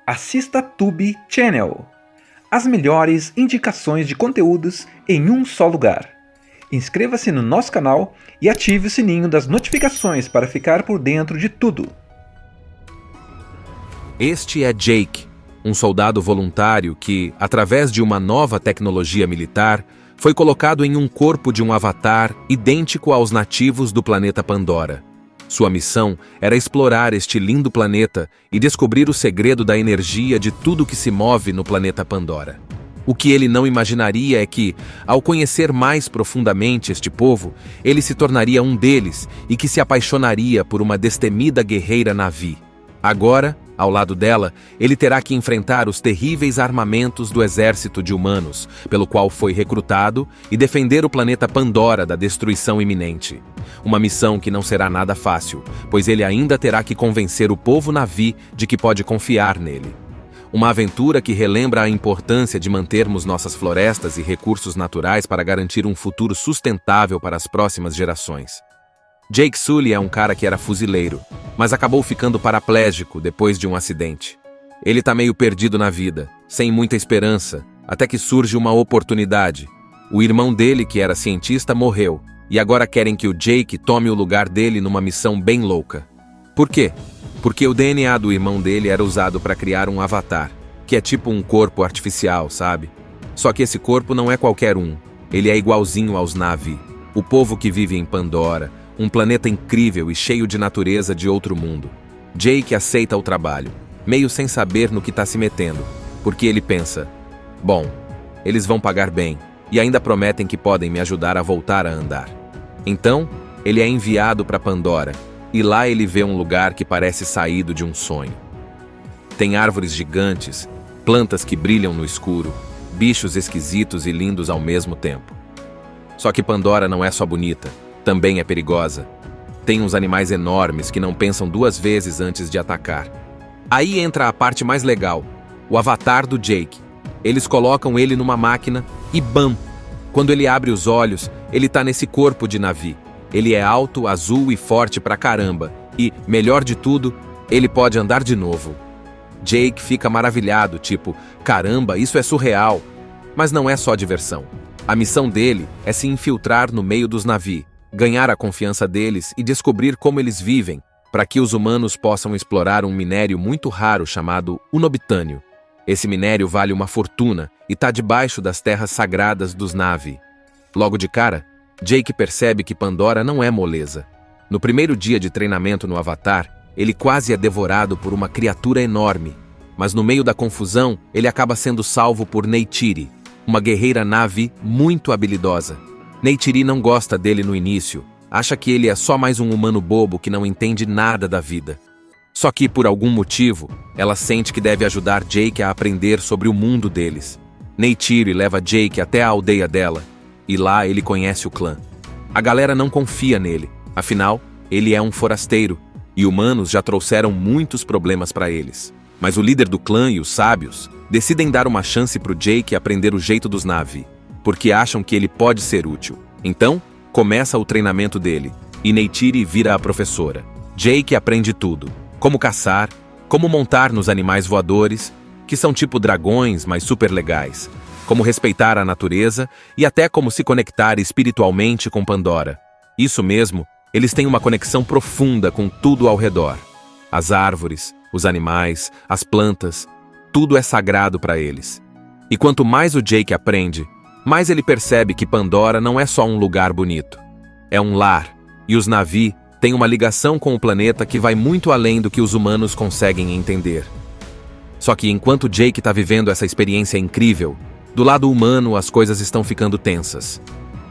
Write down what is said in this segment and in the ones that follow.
Assista Tube Channel. As melhores indicações de conteúdos em um só lugar. Inscreva-se no nosso canal e ative o sininho das notificações para ficar por dentro de tudo. Este é Jake, um soldado voluntário que, através de uma nova tecnologia militar, foi colocado em um corpo de um avatar idêntico aos nativos do planeta Pandora. Sua missão era explorar este lindo planeta e descobrir o segredo da energia de tudo que se move no planeta Pandora. O que ele não imaginaria é que, ao conhecer mais profundamente este povo, ele se tornaria um deles e que se apaixonaria por uma destemida guerreira Na'vi. Agora, ao lado dela, ele terá que enfrentar os terríveis armamentos do exército de humanos, pelo qual foi recrutado, e defender o planeta Pandora da destruição iminente. Uma missão que não será nada fácil, pois ele ainda terá que convencer o povo Na'vi de que pode confiar nele. Uma aventura que relembra a importância de mantermos nossas florestas e recursos naturais para garantir um futuro sustentável para as próximas gerações. Jake Sully é um cara que era fuzileiro, mas acabou ficando paraplégico depois de um acidente. Ele tá meio perdido na vida, sem muita esperança, até que surge uma oportunidade. O irmão dele, que era cientista, morreu, e agora querem que o Jake tome o lugar dele numa missão bem louca. Por quê? Porque o DNA do irmão dele era usado para criar um avatar, que é tipo um corpo artificial, sabe? Só que esse corpo não é qualquer um, ele é igualzinho aos Na'vi, o povo que vive em Pandora, um planeta incrível e cheio de natureza de outro mundo. Jake aceita o trabalho, meio sem saber no que está se metendo, porque ele pensa, bom, eles vão pagar bem, e ainda prometem que podem me ajudar a voltar a andar. Então, ele é enviado para Pandora, e lá ele vê um lugar que parece saído de um sonho. Tem árvores gigantes, plantas que brilham no escuro, bichos esquisitos e lindos ao mesmo tempo. Só que Pandora não é só bonita, também é perigosa. Tem uns animais enormes que não pensam duas vezes antes de atacar. Aí entra a parte mais legal, o avatar do Jake. Eles colocam ele numa máquina e bam! Quando ele abre os olhos, ele tá nesse corpo de Na'vi. Ele é alto, azul e forte pra caramba. E, melhor de tudo, ele pode andar de novo. Jake fica maravilhado, tipo, caramba, isso é surreal. Mas não é só diversão. A missão dele é se infiltrar no meio dos Na'vi, ganhar a confiança deles e descobrir como eles vivem, para que os humanos possam explorar um minério muito raro chamado unobitânio. Esse minério vale uma fortuna e está debaixo das terras sagradas dos Na'vi. Logo de cara, Jake percebe que Pandora não é moleza. No primeiro dia de treinamento no Avatar, ele quase é devorado por uma criatura enorme, mas no meio da confusão, ele acaba sendo salvo por Neytiri, uma guerreira Na'vi muito habilidosa. Neytiri não gosta dele no início, acha que ele é só mais um humano bobo que não entende nada da vida. Só que, por algum motivo, ela sente que deve ajudar Jake a aprender sobre o mundo deles. Neytiri leva Jake até a aldeia dela, e lá ele conhece o clã. A galera não confia nele, afinal, ele é um forasteiro, e humanos já trouxeram muitos problemas para eles. Mas o líder do clã e os sábios decidem dar uma chance pro Jake aprender o jeito dos Na'vi, porque acham que ele pode ser útil. Então, começa o treinamento dele, e Neytiri vira a professora. Jake aprende tudo, como caçar, como montar nos animais voadores, que são tipo dragões, mas super legais, como respeitar a natureza e até como se conectar espiritualmente com Pandora. Isso mesmo, eles têm uma conexão profunda com tudo ao redor. As árvores, os animais, as plantas, tudo é sagrado para eles. E quanto mais o Jake aprende, mais ele percebe que Pandora não é só um lugar bonito. É um lar, e os Na'vi têm uma ligação com o planeta que vai muito além do que os humanos conseguem entender. Só que enquanto Jake está vivendo essa experiência incrível, do lado humano as coisas estão ficando tensas.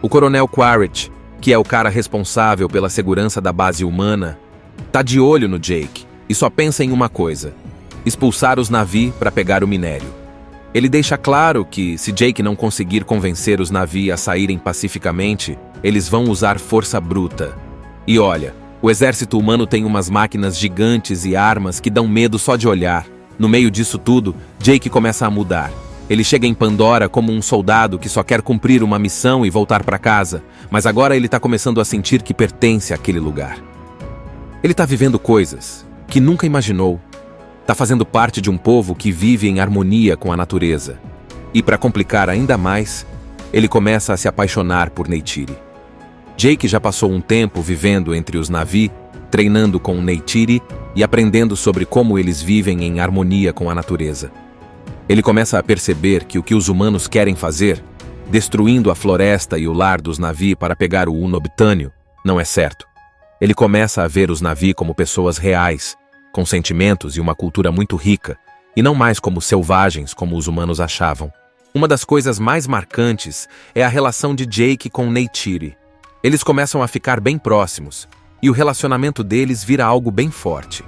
O Coronel Quaritch, que é o cara responsável pela segurança da base humana, tá de olho no Jake e só pensa em uma coisa: expulsar os Na'vi para pegar o minério. Ele deixa claro que, se Jake não conseguir convencer os Na'vi a saírem pacificamente, eles vão usar força bruta. E olha, o exército humano tem umas máquinas gigantes e armas que dão medo só de olhar. No meio disso tudo, Jake começa a mudar. Ele chega em Pandora como um soldado que só quer cumprir uma missão e voltar para casa, mas agora ele está começando a sentir que pertence àquele lugar. Ele está vivendo coisas que nunca imaginou. Tá fazendo parte de um povo que vive em harmonia com a natureza. E para complicar ainda mais, ele começa a se apaixonar por Neytiri. Jake já passou um tempo vivendo entre os Na'vi, treinando com Neytiri e aprendendo sobre como eles vivem em harmonia com a natureza. Ele começa a perceber que o que os humanos querem fazer, destruindo a floresta e o lar dos Na'vi para pegar o unobitânio, não é certo. Ele começa a ver os Na'vi como pessoas reais, com sentimentos e uma cultura muito rica, e não mais como selvagens como os humanos achavam. Uma das coisas mais marcantes é a relação de Jake com Neytiri. Eles começam a ficar bem próximos, e o relacionamento deles vira algo bem forte.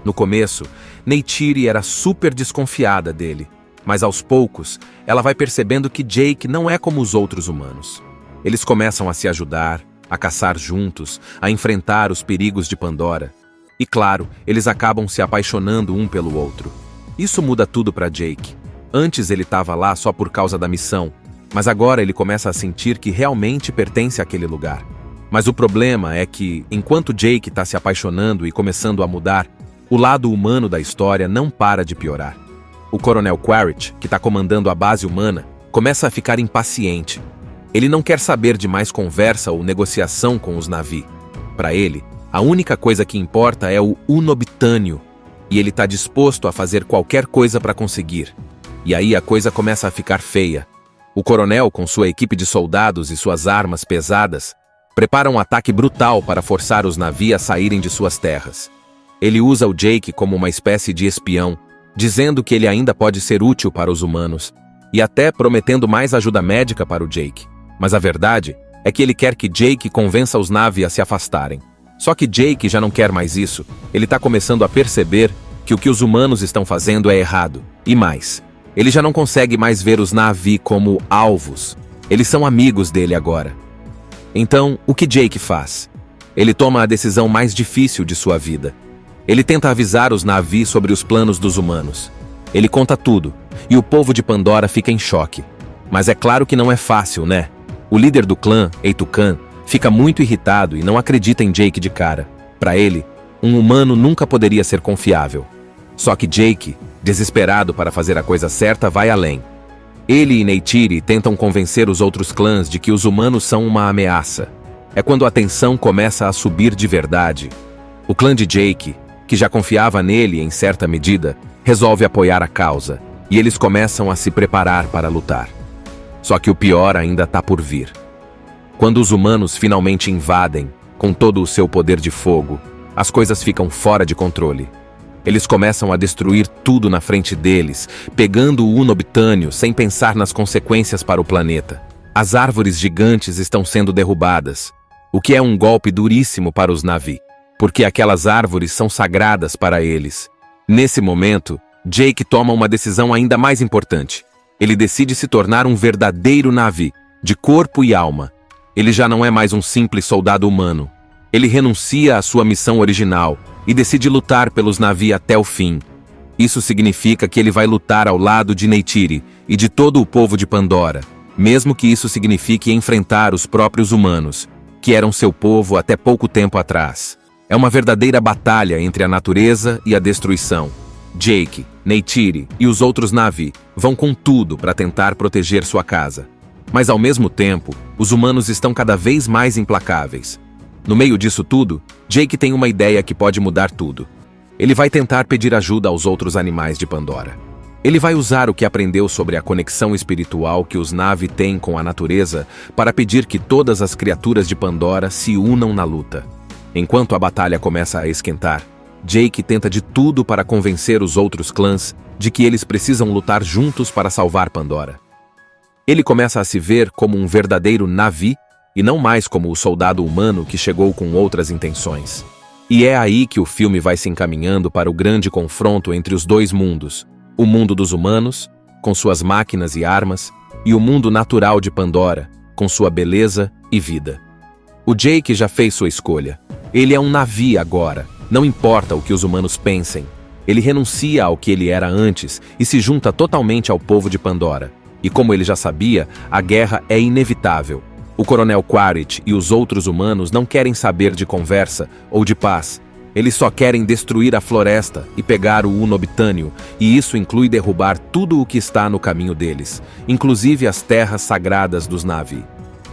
No começo, Neytiri era super desconfiada dele, mas aos poucos, ela vai percebendo que Jake não é como os outros humanos. Eles começam a se ajudar, a caçar juntos, a enfrentar os perigos de Pandora. E claro, eles acabam se apaixonando um pelo outro. Isso muda tudo para Jake. Antes ele estava lá só por causa da missão, mas agora ele começa a sentir que realmente pertence àquele lugar. Mas o problema é que, enquanto Jake está se apaixonando e começando a mudar, o lado humano da história não para de piorar. O Coronel Quaritch, que está comandando a base humana, começa a ficar impaciente. Ele não quer saber de mais conversa ou negociação com os Na'vi. Para ele, a única coisa que importa é o unobitânio, e ele está disposto a fazer qualquer coisa para conseguir. E aí a coisa começa a ficar feia. O coronel, com sua equipe de soldados e suas armas pesadas, prepara um ataque brutal para forçar os Na'vi a saírem de suas terras. Ele usa o Jake como uma espécie de espião, dizendo que ele ainda pode ser útil para os humanos, e até prometendo mais ajuda médica para o Jake. Mas a verdade é que ele quer que Jake convença os Na'vi a se afastarem. Só que Jake já não quer mais isso. Ele está começando a perceber que o que os humanos estão fazendo é errado. E mais, ele já não consegue mais ver os Na'vi como alvos. Eles são amigos dele agora. Então, o que Jake faz? Ele toma a decisão mais difícil de sua vida. Ele tenta avisar os Na'vi sobre os planos dos humanos. Ele conta tudo, e o povo de Pandora fica em choque. Mas é claro que não é fácil, né? O líder do clã, Eitukan, fica muito irritado e não acredita em Jake de cara. Para ele, um humano nunca poderia ser confiável. Só que Jake, desesperado para fazer a coisa certa, vai além. Ele e Neytiri tentam convencer os outros clãs de que os humanos são uma ameaça. É quando a tensão começa a subir de verdade. O clã de Jake, que já confiava nele em certa medida, resolve apoiar a causa, e eles começam a se preparar para lutar. Só que o pior ainda está por vir. Quando os humanos finalmente invadem, com todo o seu poder de fogo, as coisas ficam fora de controle. Eles começam a destruir tudo na frente deles, pegando o unobitânio sem pensar nas consequências para o planeta. As árvores gigantes estão sendo derrubadas, o que é um golpe duríssimo para os Na'vi, porque aquelas árvores são sagradas para eles. Nesse momento, Jake toma uma decisão ainda mais importante. Ele decide se tornar um verdadeiro Na'vi, de corpo e alma. Ele já não é mais um simples soldado humano. Ele renuncia à sua missão original e decide lutar pelos Na'vi até o fim. Isso significa que ele vai lutar ao lado de Neytiri e de todo o povo de Pandora, mesmo que isso signifique enfrentar os próprios humanos, que eram seu povo até pouco tempo atrás. É uma verdadeira batalha entre a natureza e a destruição. Jake, Neytiri e os outros Na'vi vão com tudo para tentar proteger sua casa. Mas ao mesmo tempo, os humanos estão cada vez mais implacáveis. No meio disso tudo, Jake tem uma ideia que pode mudar tudo. Ele vai tentar pedir ajuda aos outros animais de Pandora. Ele vai usar o que aprendeu sobre a conexão espiritual que os Na'vi têm com a natureza para pedir que todas as criaturas de Pandora se unam na luta. Enquanto a batalha começa a esquentar, Jake tenta de tudo para convencer os outros clãs de que eles precisam lutar juntos para salvar Pandora. Ele começa a se ver como um verdadeiro Na'vi e não mais como o soldado humano que chegou com outras intenções. E é aí que o filme vai se encaminhando para o grande confronto entre os dois mundos, o mundo dos humanos, com suas máquinas e armas, e o mundo natural de Pandora, com sua beleza e vida. O Jake já fez sua escolha. Ele é um Na'vi agora, não importa o que os humanos pensem. Ele renuncia ao que ele era antes e se junta totalmente ao povo de Pandora. E como ele já sabia, a guerra é inevitável. O Coronel Quaritch e os outros humanos não querem saber de conversa ou de paz. Eles só querem destruir a floresta e pegar o unobitânio, e isso inclui derrubar tudo o que está no caminho deles, inclusive as terras sagradas dos Na'vi.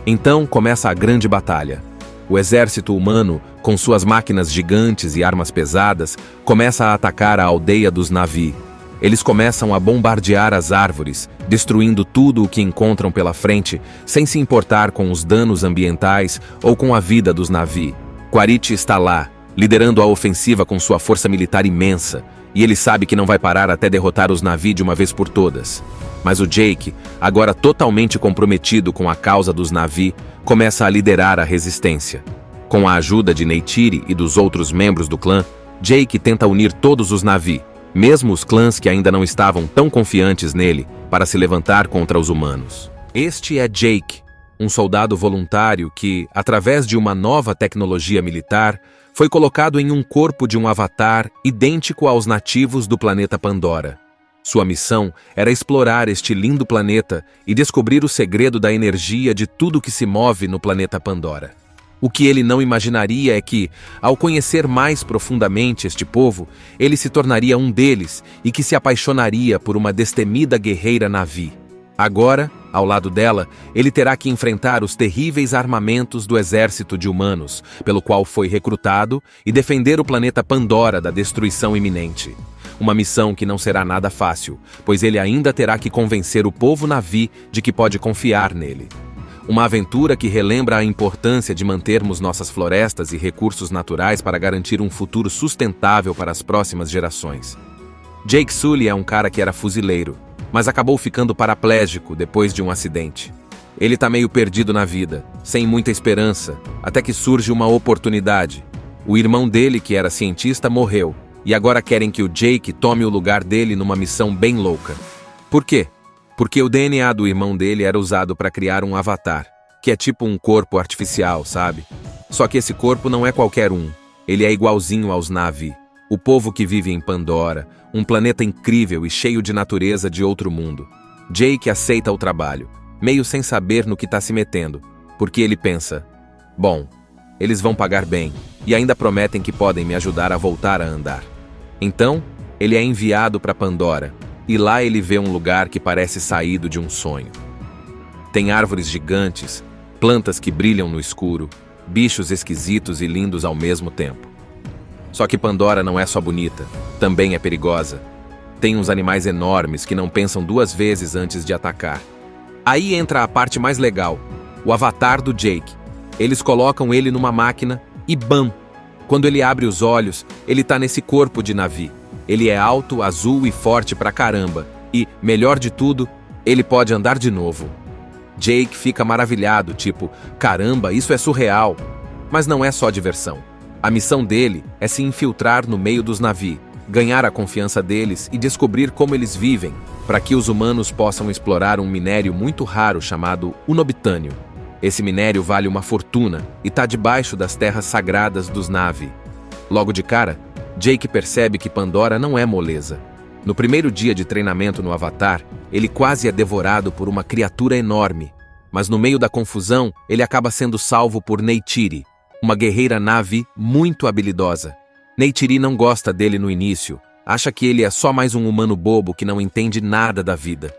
Então começa a grande batalha. O exército humano, com suas máquinas gigantes e armas pesadas, começa a atacar a aldeia dos Na'vi. Eles começam a bombardear as árvores, destruindo tudo o que encontram pela frente, sem se importar com os danos ambientais ou com a vida dos Na'vi. Quaritch está lá, liderando a ofensiva com sua força militar imensa, e ele sabe que não vai parar até derrotar os Na'vi de uma vez por todas. Mas o Jake, agora totalmente comprometido com a causa dos Na'vi, começa a liderar a resistência. Com a ajuda de Neytiri e dos outros membros do clã, Jake tenta unir todos os Na'vi, mesmo os clãs que ainda não estavam tão confiantes nele, para se levantar contra os humanos. Este é Jake, um soldado voluntário que, através de uma nova tecnologia militar, foi colocado em um corpo de um avatar idêntico aos nativos do planeta Pandora. Sua missão era explorar este lindo planeta e descobrir o segredo da energia de tudo que se move no planeta Pandora. O que ele não imaginaria é que, ao conhecer mais profundamente este povo, ele se tornaria um deles e que se apaixonaria por uma destemida guerreira Na'vi. Agora, ao lado dela, ele terá que enfrentar os terríveis armamentos do exército de humanos, pelo qual foi recrutado, e defender o planeta Pandora da destruição iminente. Uma missão que não será nada fácil, pois ele ainda terá que convencer o povo Na'vi de que pode confiar nele. Uma aventura que relembra a importância de mantermos nossas florestas e recursos naturais para garantir um futuro sustentável para as próximas gerações. Jake Sully é um cara que era fuzileiro, mas acabou ficando paraplégico depois de um acidente. Ele tá meio perdido na vida, sem muita esperança, até que surge uma oportunidade. O irmão dele, que era cientista, morreu, e agora querem que o Jake tome o lugar dele numa missão bem louca. Por quê? Porque o DNA do irmão dele era usado para criar um avatar, que é tipo um corpo artificial, sabe? Só que esse corpo não é qualquer um, ele é igualzinho aos Na'vi, o povo que vive em Pandora, um planeta incrível e cheio de natureza de outro mundo. Jake aceita o trabalho, meio sem saber no que está se metendo, porque ele pensa, bom, eles vão pagar bem, e ainda prometem que podem me ajudar a voltar a andar. Então, ele é enviado para Pandora, e lá ele vê um lugar que parece saído de um sonho. Tem árvores gigantes, plantas que brilham no escuro, bichos esquisitos e lindos ao mesmo tempo. Só que Pandora não é só bonita, também é perigosa. Tem uns animais enormes que não pensam duas vezes antes de atacar. Aí entra a parte mais legal, o avatar do Jake. Eles colocam ele numa máquina e bam! Quando ele abre os olhos, ele tá nesse corpo de Na'vi. Ele é alto, azul e forte pra caramba. E, melhor de tudo, ele pode andar de novo. Jake fica maravilhado, tipo, caramba, isso é surreal. Mas não é só diversão. A missão dele é se infiltrar no meio dos Na'vi, ganhar a confiança deles e descobrir como eles vivem, para que os humanos possam explorar um minério muito raro chamado unobitânio. Esse minério vale uma fortuna e está debaixo das terras sagradas dos Na'vi. Logo de cara, Jake percebe que Pandora não é moleza. No primeiro dia de treinamento no Avatar, ele quase é devorado por uma criatura enorme, mas no meio da confusão, ele acaba sendo salvo por Neytiri, uma guerreira Na'vi muito habilidosa. Neytiri não gosta dele no início, acha que ele é só mais um humano bobo que não entende nada da vida.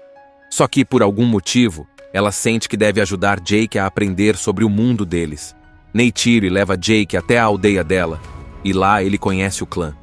Só que, por algum motivo, ela sente que deve ajudar Jake a aprender sobre o mundo deles. Neytiri leva Jake até a aldeia dela, e lá ele conhece o clã.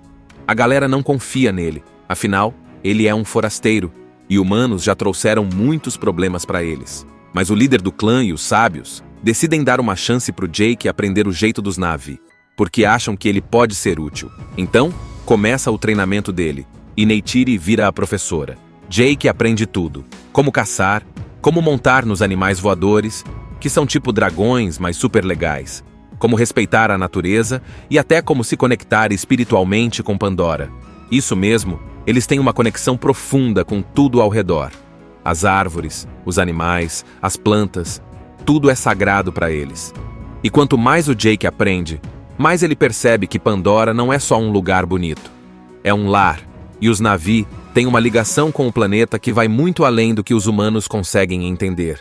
A galera não confia nele, afinal, ele é um forasteiro, e humanos já trouxeram muitos problemas para eles. Mas o líder do clã e os sábios decidem dar uma chance pro Jake aprender o jeito dos Na'vi, porque acham que ele pode ser útil. Então, começa o treinamento dele, e Neytiri vira a professora. Jake aprende tudo, como caçar, como montar nos animais voadores, que são tipo dragões, mas super legais, como respeitar a natureza e até como se conectar espiritualmente com Pandora. Isso mesmo, eles têm uma conexão profunda com tudo ao redor. As árvores, os animais, as plantas, tudo é sagrado para eles. E quanto mais o Jake aprende, mais ele percebe que Pandora não é só um lugar bonito. É um lar, e os Na'vi têm uma ligação com o planeta que vai muito além do que os humanos conseguem entender.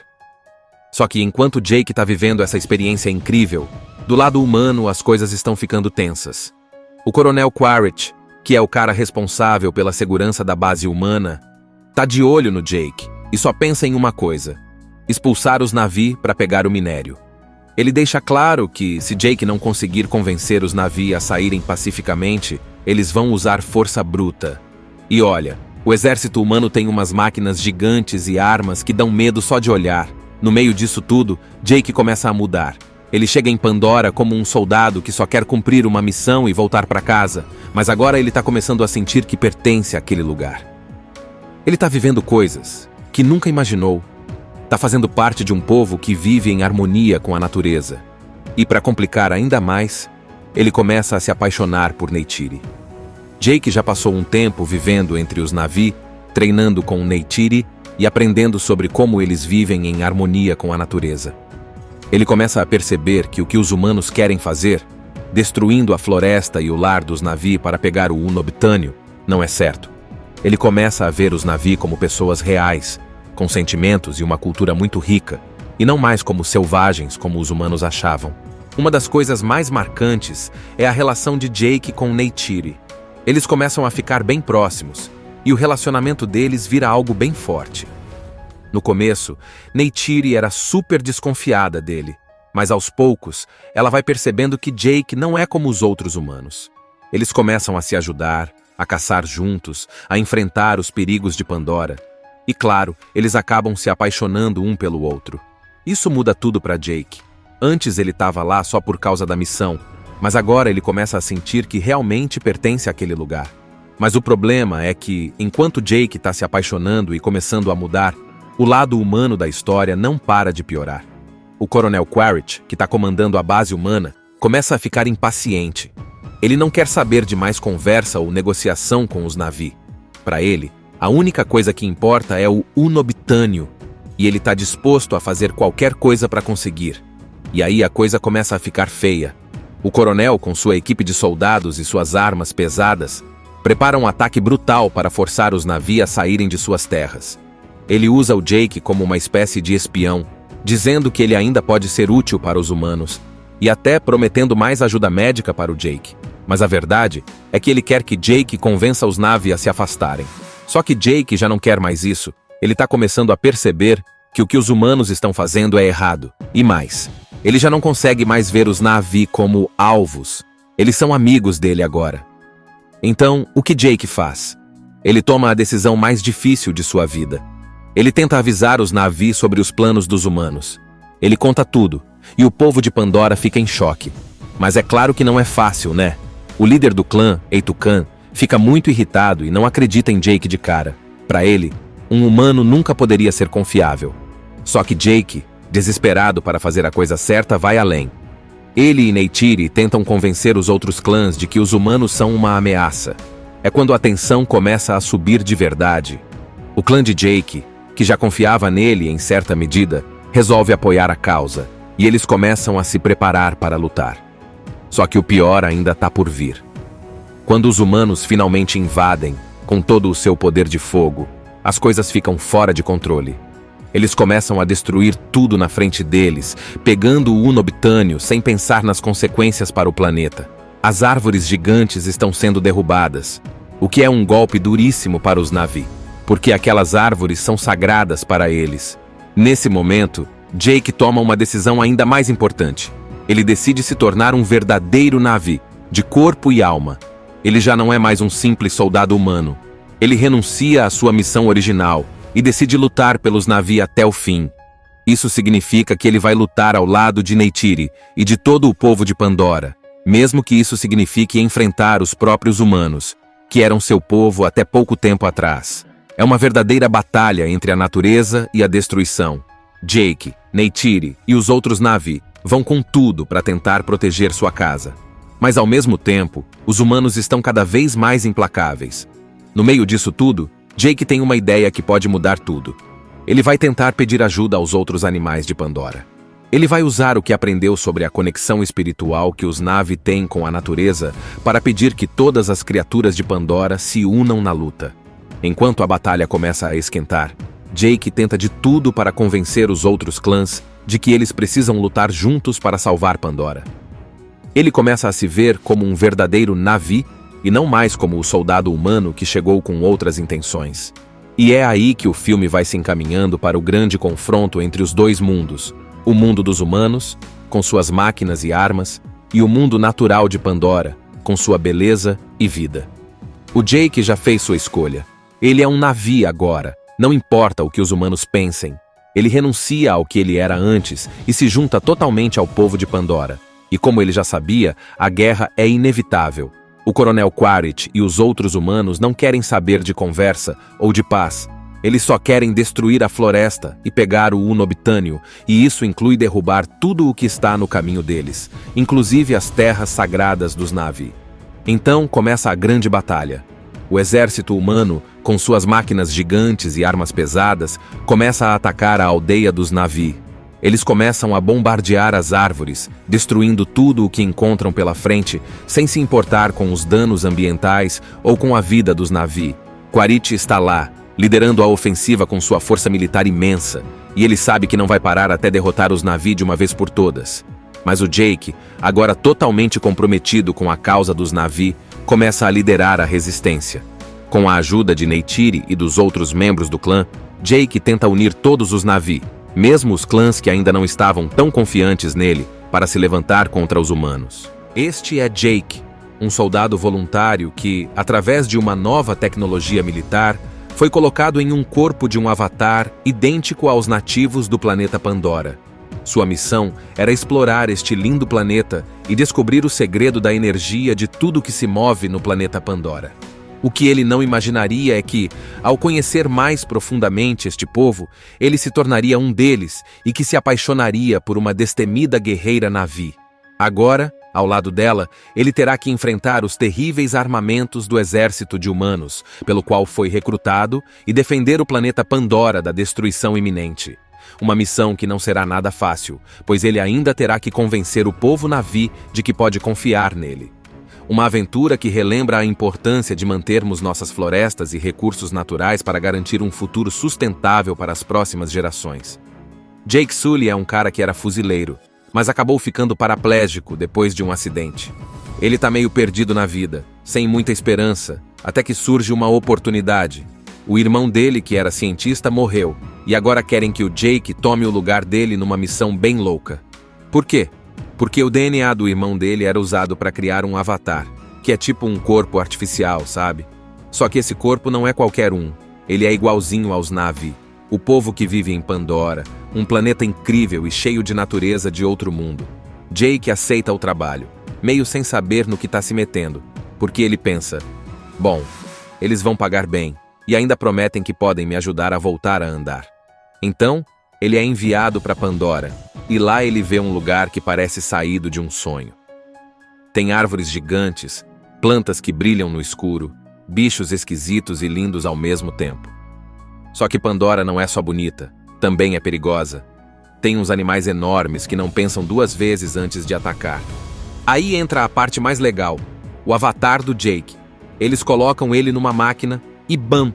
Só que enquanto Jake está vivendo essa experiência incrível, do lado humano as coisas estão ficando tensas. O Coronel Quaritch, que é o cara responsável pela segurança da base humana, tá de olho no Jake e só pensa em uma coisa: expulsar os navios para pegar o minério. Ele deixa claro que, se Jake não conseguir convencer os navios a saírem pacificamente, eles vão usar força bruta. E olha, o exército humano tem umas máquinas gigantes e armas que dão medo só de olhar. No meio disso tudo, Jake começa a mudar. Ele chega em Pandora como um soldado que só quer cumprir uma missão e voltar para casa, mas agora ele está começando a sentir que pertence àquele lugar. Ele está vivendo coisas que nunca imaginou. Está fazendo parte de um povo que vive em harmonia com a natureza. E para complicar ainda mais, ele começa a se apaixonar por Neytiri. Jake já passou um tempo vivendo entre os Na'vi, treinando com Neytiri e aprendendo sobre como eles vivem em harmonia com a natureza. Ele começa a perceber que o que os humanos querem fazer, destruindo a floresta e o lar dos Na'vi para pegar o unobitânio, não é certo. Ele começa a ver os Na'vi como pessoas reais, com sentimentos e uma cultura muito rica, e não mais como selvagens como os humanos achavam. Uma das coisas mais marcantes é a relação de Jake com Neytiri. Eles começam a ficar bem próximos, e o relacionamento deles vira algo bem forte. No começo, Neytiri era super desconfiada dele, mas aos poucos, ela vai percebendo que Jake não é como os outros humanos. Eles começam a se ajudar, a caçar juntos, a enfrentar os perigos de Pandora. E claro, eles acabam se apaixonando um pelo outro. Isso muda tudo para Jake. Antes ele estava lá só por causa da missão, mas agora ele começa a sentir que realmente pertence àquele lugar. Mas o problema é que, enquanto Jake está se apaixonando e começando a mudar, o lado humano da história não para de piorar. O Coronel Quaritch, que está comandando a base humana, começa a ficar impaciente. Ele não quer saber de mais conversa ou negociação com os Na'vi. Para ele, a única coisa que importa é o unobitânio, e ele está disposto a fazer qualquer coisa para conseguir. E aí a coisa começa a ficar feia. O coronel, com sua equipe de soldados e suas armas pesadas, prepara um ataque brutal para forçar os Na'vi a saírem de suas terras. Ele usa o Jake como uma espécie de espião, dizendo que ele ainda pode ser útil para os humanos, e até prometendo mais ajuda médica para o Jake. Mas a verdade é que ele quer que Jake convença os Na'vi a se afastarem. Só que Jake já não quer mais isso. Ele está começando a perceber que o que os humanos estão fazendo é errado. E mais, ele já não consegue mais ver os Na'vi como alvos. Eles são amigos dele agora. Então, o que Jake faz? Ele toma a decisão mais difícil de sua vida. Ele tenta avisar os Na'vi sobre os planos dos humanos. Ele conta tudo, e o povo de Pandora fica em choque. Mas é claro que não é fácil, né? O líder do clã, Eitukan, fica muito irritado e não acredita em Jake de cara. Para ele, um humano nunca poderia ser confiável. Só que Jake, desesperado para fazer a coisa certa, vai além. Ele e Neytiri tentam convencer os outros clãs de que os humanos são uma ameaça. É quando a tensão começa a subir de verdade. O clã de Jake, que já confiava nele em certa medida, resolve apoiar a causa, e eles começam a se preparar para lutar. Só que o pior ainda está por vir. Quando os humanos finalmente invadem, com todo o seu poder de fogo, as coisas ficam fora de controle. Eles começam a destruir tudo na frente deles, pegando o unobitânio sem pensar nas consequências para o planeta. As árvores gigantes estão sendo derrubadas, o que é um golpe duríssimo para os Na'vi, porque aquelas árvores são sagradas para eles. Nesse momento, Jake toma uma decisão ainda mais importante. Ele decide se tornar um verdadeiro Na'vi, de corpo e alma. Ele já não é mais um simples soldado humano. Ele renuncia à sua missão original e decide lutar pelos Na'vi até o fim. Isso significa que ele vai lutar ao lado de Neytiri e de todo o povo de Pandora, mesmo que isso signifique enfrentar os próprios humanos, que eram seu povo até pouco tempo atrás. É uma verdadeira batalha entre a natureza e a destruição. Jake, Neytiri e os outros Na'vi vão com tudo para tentar proteger sua casa. Mas ao mesmo tempo, os humanos estão cada vez mais implacáveis. No meio disso tudo, Jake tem uma ideia que pode mudar tudo. Ele vai tentar pedir ajuda aos outros animais de Pandora. Ele vai usar o que aprendeu sobre a conexão espiritual que os Na'vi têm com a natureza para pedir que todas as criaturas de Pandora se unam na luta. Enquanto a batalha começa a esquentar, Jake tenta de tudo para convencer os outros clãs de que eles precisam lutar juntos para salvar Pandora. Ele começa a se ver como um verdadeiro Na'vi e não mais como o soldado humano que chegou com outras intenções. E é aí que o filme vai se encaminhando para o grande confronto entre os dois mundos: o mundo dos humanos, com suas máquinas e armas, e o mundo natural de Pandora, com sua beleza e vida. O Jake já fez sua escolha. Ele é um Na'vi agora, não importa o que os humanos pensem. Ele renuncia ao que ele era antes e se junta totalmente ao povo de Pandora. E como ele já sabia, a guerra é inevitável. O Coronel Quaritch e os outros humanos não querem saber de conversa ou de paz. Eles só querem destruir a floresta e pegar o unobitânio, e isso inclui derrubar tudo o que está no caminho deles, inclusive as terras sagradas dos Na'vi. Então começa a grande batalha. O exército humano, com suas máquinas gigantes e armas pesadas, começa a atacar a aldeia dos Na'vi. Eles começam a bombardear as árvores, destruindo tudo o que encontram pela frente, sem se importar com os danos ambientais ou com a vida dos Na'vi. Quaritch está lá, liderando a ofensiva com sua força militar imensa, e ele sabe que não vai parar até derrotar os Na'vi de uma vez por todas. Mas o Jake, agora totalmente comprometido com a causa dos Na'vi, começa a liderar a resistência. Com a ajuda de Neytiri e dos outros membros do clã, Jake tenta unir todos os Na'vi, mesmo os clãs que ainda não estavam tão confiantes nele, para se levantar contra os humanos. Este é Jake, um soldado voluntário que, através de uma nova tecnologia militar, foi colocado em um corpo de um avatar idêntico aos nativos do planeta Pandora. Sua missão era explorar este lindo planeta e descobrir o segredo da energia de tudo que se move no planeta Pandora. O que ele não imaginaria é que, ao conhecer mais profundamente este povo, ele se tornaria um deles e que se apaixonaria por uma destemida guerreira Na'vi. Agora, ao lado dela, ele terá que enfrentar os terríveis armamentos do exército de humanos, pelo qual foi recrutado, e defender o planeta Pandora da destruição iminente. Uma missão que não será nada fácil, pois ele ainda terá que convencer o povo Na'vi de que pode confiar nele. Uma aventura que relembra a importância de mantermos nossas florestas e recursos naturais para garantir um futuro sustentável para as próximas gerações. Jake Sully é um cara que era fuzileiro, mas acabou ficando paraplégico depois de um acidente. Ele tá meio perdido na vida, sem muita esperança, até que surge uma oportunidade. O irmão dele, que era cientista, morreu, e agora querem que o Jake tome o lugar dele numa missão bem louca. Por quê? Porque o DNA do irmão dele era usado para criar um avatar, que é tipo um corpo artificial, sabe? Só que esse corpo não é qualquer um, ele é igualzinho aos Na'vi, o povo que vive em Pandora, um planeta incrível e cheio de natureza de outro mundo. Jake aceita o trabalho, meio sem saber no que está se metendo, porque ele pensa: bom, eles vão pagar bem, e ainda prometem que podem me ajudar a voltar a andar. Então, ele é enviado para Pandora, e lá ele vê um lugar que parece saído de um sonho. Tem árvores gigantes, plantas que brilham no escuro, bichos esquisitos e lindos ao mesmo tempo. Só que Pandora não é só bonita, também é perigosa. Tem uns animais enormes que não pensam duas vezes antes de atacar. Aí entra a parte mais legal, o avatar do Jake. Eles colocam ele numa máquina e bam!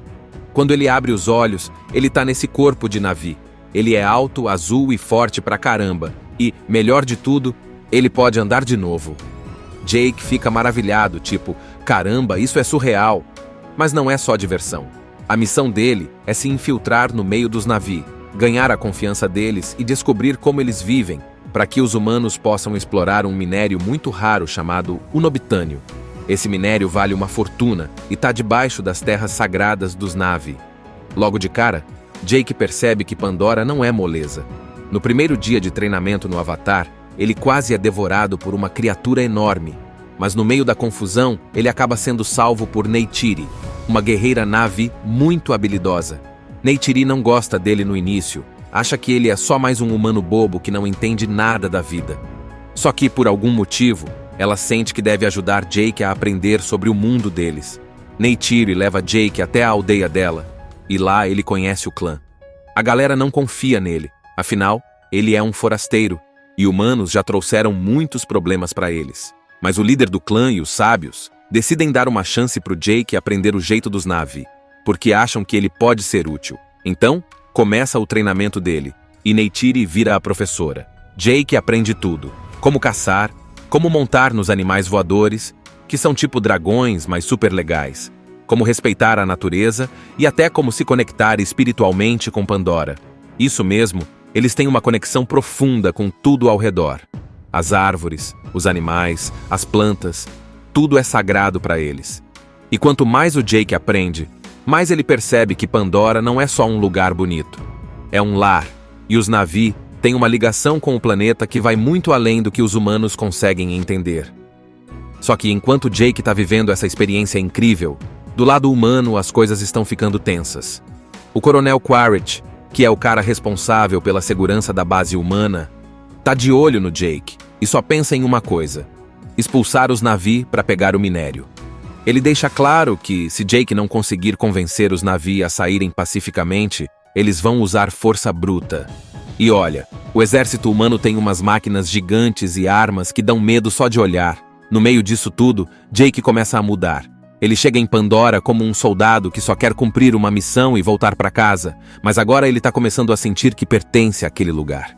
Quando ele abre os olhos, ele tá nesse corpo de Na'vi. Ele é alto, azul e forte pra caramba. E, melhor de tudo, ele pode andar de novo. Jake fica maravilhado, tipo, caramba, isso é surreal. Mas não é só diversão. A missão dele é se infiltrar no meio dos Na'vi, ganhar a confiança deles e descobrir como eles vivem, para que os humanos possam explorar um minério muito raro chamado unobitânio. Esse minério vale uma fortuna e está debaixo das terras sagradas dos Na'vi. Logo de cara, Jake percebe que Pandora não é moleza. No primeiro dia de treinamento no Avatar, ele quase é devorado por uma criatura enorme. Mas no meio da confusão, ele acaba sendo salvo por Neytiri, uma guerreira Na'vi muito habilidosa. Neytiri não gosta dele no início, acha que ele é só mais um humano bobo que não entende nada da vida. Só que, por algum motivo, ela sente que deve ajudar Jake a aprender sobre o mundo deles. Neytiri leva Jake até a aldeia dela, e lá ele conhece o clã. A galera não confia nele, afinal, ele é um forasteiro, e humanos já trouxeram muitos problemas para eles. Mas o líder do clã e os sábios decidem dar uma chance pro Jake aprender o jeito dos Na'vi, porque acham que ele pode ser útil. Então, começa o treinamento dele, e Neytiri vira a professora. Jake aprende tudo: como caçar, como montar nos animais voadores, que são tipo dragões, mas super legais, como respeitar a natureza e até como se conectar espiritualmente com Pandora. Isso mesmo, eles têm uma conexão profunda com tudo ao redor. As árvores, os animais, as plantas, tudo é sagrado para eles. E quanto mais o Jake aprende, mais ele percebe que Pandora não é só um lugar bonito. É um lar, e os Na'vi têm uma ligação com o planeta que vai muito além do que os humanos conseguem entender. Só que enquanto Jake está vivendo essa experiência incrível, do lado humano as coisas estão ficando tensas. O Coronel Quaritch, que é o cara responsável pela segurança da base humana, tá de olho no Jake e só pensa em uma coisa: expulsar os Na'vi para pegar o minério. Ele deixa claro que, se Jake não conseguir convencer os Na'vi a saírem pacificamente, eles vão usar força bruta. E olha, o exército humano tem umas máquinas gigantes e armas que dão medo só de olhar. No meio disso tudo, Jake começa a mudar. Ele chega em Pandora como um soldado que só quer cumprir uma missão e voltar para casa, mas agora ele está começando a sentir que pertence àquele lugar.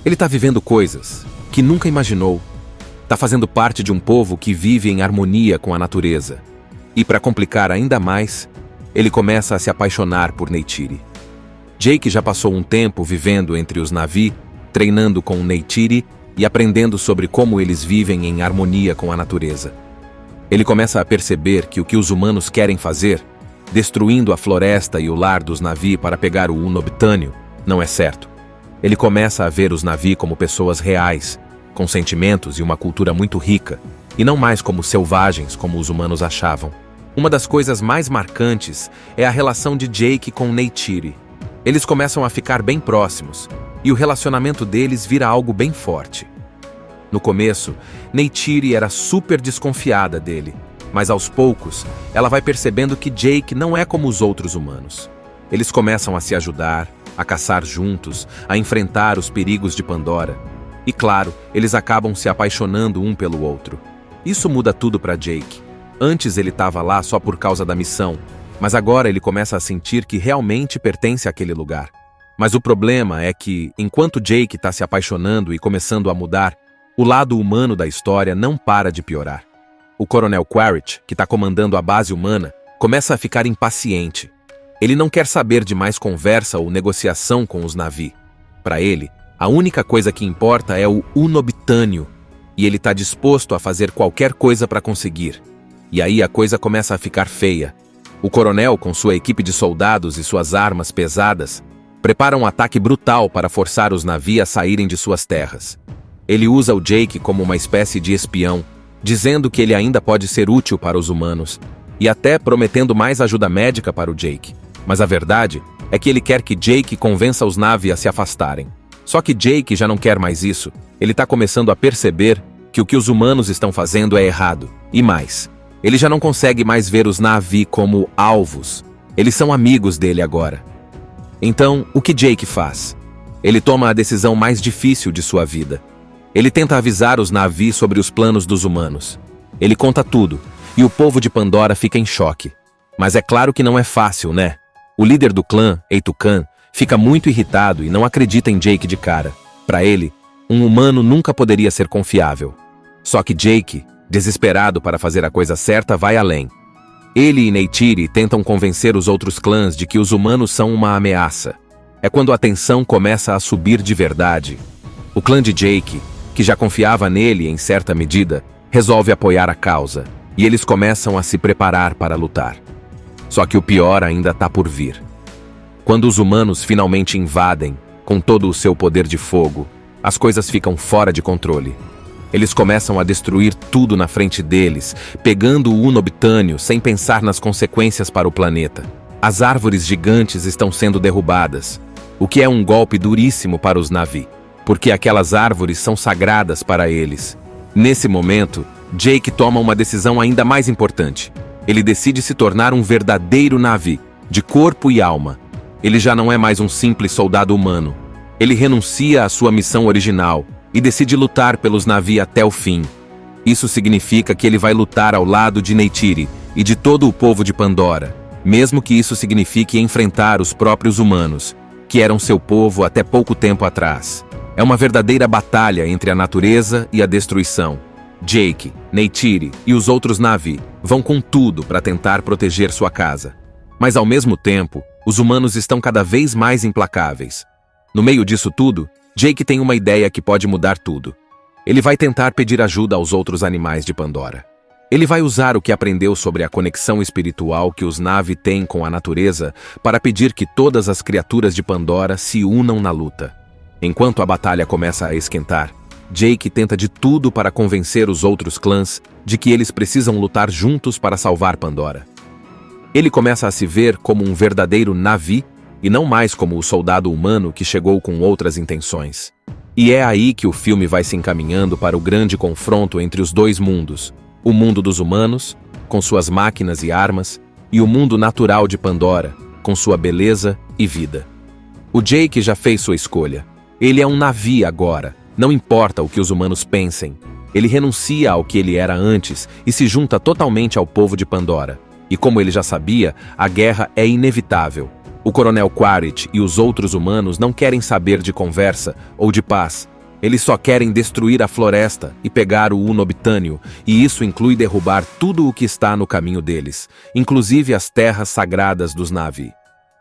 Ele está vivendo coisas que nunca imaginou. Está fazendo parte de um povo que vive em harmonia com a natureza. E para complicar ainda mais, ele começa a se apaixonar por Neytiri. Jake já passou um tempo vivendo entre os Na'vi, treinando com Neytiri e aprendendo sobre como eles vivem em harmonia com a natureza. Ele começa a perceber que o que os humanos querem fazer, destruindo a floresta e o lar dos Na'vi para pegar o unobitânio, não é certo. Ele começa a ver os Na'vi como pessoas reais, com sentimentos e uma cultura muito rica, e não mais como selvagens como os humanos achavam. Uma das coisas mais marcantes é a relação de Jake com Neytiri. Eles começam a ficar bem próximos, e o relacionamento deles vira algo bem forte. No começo, Neytiri era super desconfiada dele, mas aos poucos, ela vai percebendo que Jake não é como os outros humanos. Eles começam a se ajudar, a caçar juntos, a enfrentar os perigos de Pandora. E claro, eles acabam se apaixonando um pelo outro. Isso muda tudo para Jake. Antes ele estava lá só por causa da missão, mas agora ele começa a sentir que realmente pertence àquele lugar. Mas o problema é que, enquanto Jake está se apaixonando e começando a mudar, o lado humano da história não para de piorar. O Coronel Quaritch, que está comandando a base humana, começa a ficar impaciente. Ele não quer saber de mais conversa ou negociação com os Na'vi. Para ele, a única coisa que importa é o unobitânio, e ele está disposto a fazer qualquer coisa para conseguir. E aí a coisa começa a ficar feia. O coronel, com sua equipe de soldados e suas armas pesadas, prepara um ataque brutal para forçar os Na'vi a saírem de suas terras. Ele usa o Jake como uma espécie de espião, dizendo que ele ainda pode ser útil para os humanos, e até prometendo mais ajuda médica para o Jake. Mas a verdade é que ele quer que Jake convença os Na'vi a se afastarem. Só que Jake já não quer mais isso. Ele está começando a perceber que o que os humanos estão fazendo é errado. E mais, ele já não consegue mais ver os Na'vi como alvos. Eles são amigos dele agora. Então, o que Jake faz? Ele toma a decisão mais difícil de sua vida. Ele tenta avisar os Na'vi sobre os planos dos humanos. Ele conta tudo, e o povo de Pandora fica em choque. Mas é claro que não é fácil, né? O líder do clã, Eitukan, fica muito irritado e não acredita em Jake de cara. Para ele, um humano nunca poderia ser confiável. Só que Jake, desesperado para fazer a coisa certa, vai além. Ele e Neytiri tentam convencer os outros clãs de que os humanos são uma ameaça. É quando a tensão começa a subir de verdade. O clã de Jake, que já confiava nele em certa medida, resolve apoiar a causa, e eles começam a se preparar para lutar. Só que o pior ainda está por vir. Quando os humanos finalmente invadem, com todo o seu poder de fogo, as coisas ficam fora de controle. Eles começam a destruir tudo na frente deles, pegando o unobitânio sem pensar nas consequências para o planeta. As árvores gigantes estão sendo derrubadas, o que é um golpe duríssimo para os Na'vi, porque aquelas árvores são sagradas para eles. Nesse momento, Jake toma uma decisão ainda mais importante. Ele decide se tornar um verdadeiro Na'vi, de corpo e alma. Ele já não é mais um simples soldado humano. Ele renuncia à sua missão original e decide lutar pelos Na'vi até o fim. Isso significa que ele vai lutar ao lado de Neytiri e de todo o povo de Pandora, mesmo que isso signifique enfrentar os próprios humanos, que eram seu povo até pouco tempo atrás. É uma verdadeira batalha entre a natureza e a destruição. Jake, Neytiri e os outros Na'vi vão com tudo para tentar proteger sua casa. Mas ao mesmo tempo, os humanos estão cada vez mais implacáveis. No meio disso tudo, Jake tem uma ideia que pode mudar tudo. Ele vai tentar pedir ajuda aos outros animais de Pandora. Ele vai usar o que aprendeu sobre a conexão espiritual que os Na'vi têm com a natureza para pedir que todas as criaturas de Pandora se unam na luta. Enquanto a batalha começa a esquentar, Jake tenta de tudo para convencer os outros clãs de que eles precisam lutar juntos para salvar Pandora. Ele começa a se ver como um verdadeiro Na'vi e não mais como o soldado humano que chegou com outras intenções. E é aí que o filme vai se encaminhando para o grande confronto entre os dois mundos: o mundo dos humanos, com suas máquinas e armas, e o mundo natural de Pandora, com sua beleza e vida. O Jake já fez sua escolha. Ele é um Na'vi agora, não importa o que os humanos pensem. Ele renuncia ao que ele era antes e se junta totalmente ao povo de Pandora. E como ele já sabia, a guerra é inevitável. O Coronel Quaritch e os outros humanos não querem saber de conversa ou de paz. Eles só querem destruir a floresta e pegar o Unobitânio, e isso inclui derrubar tudo o que está no caminho deles, inclusive as terras sagradas dos Na'vi.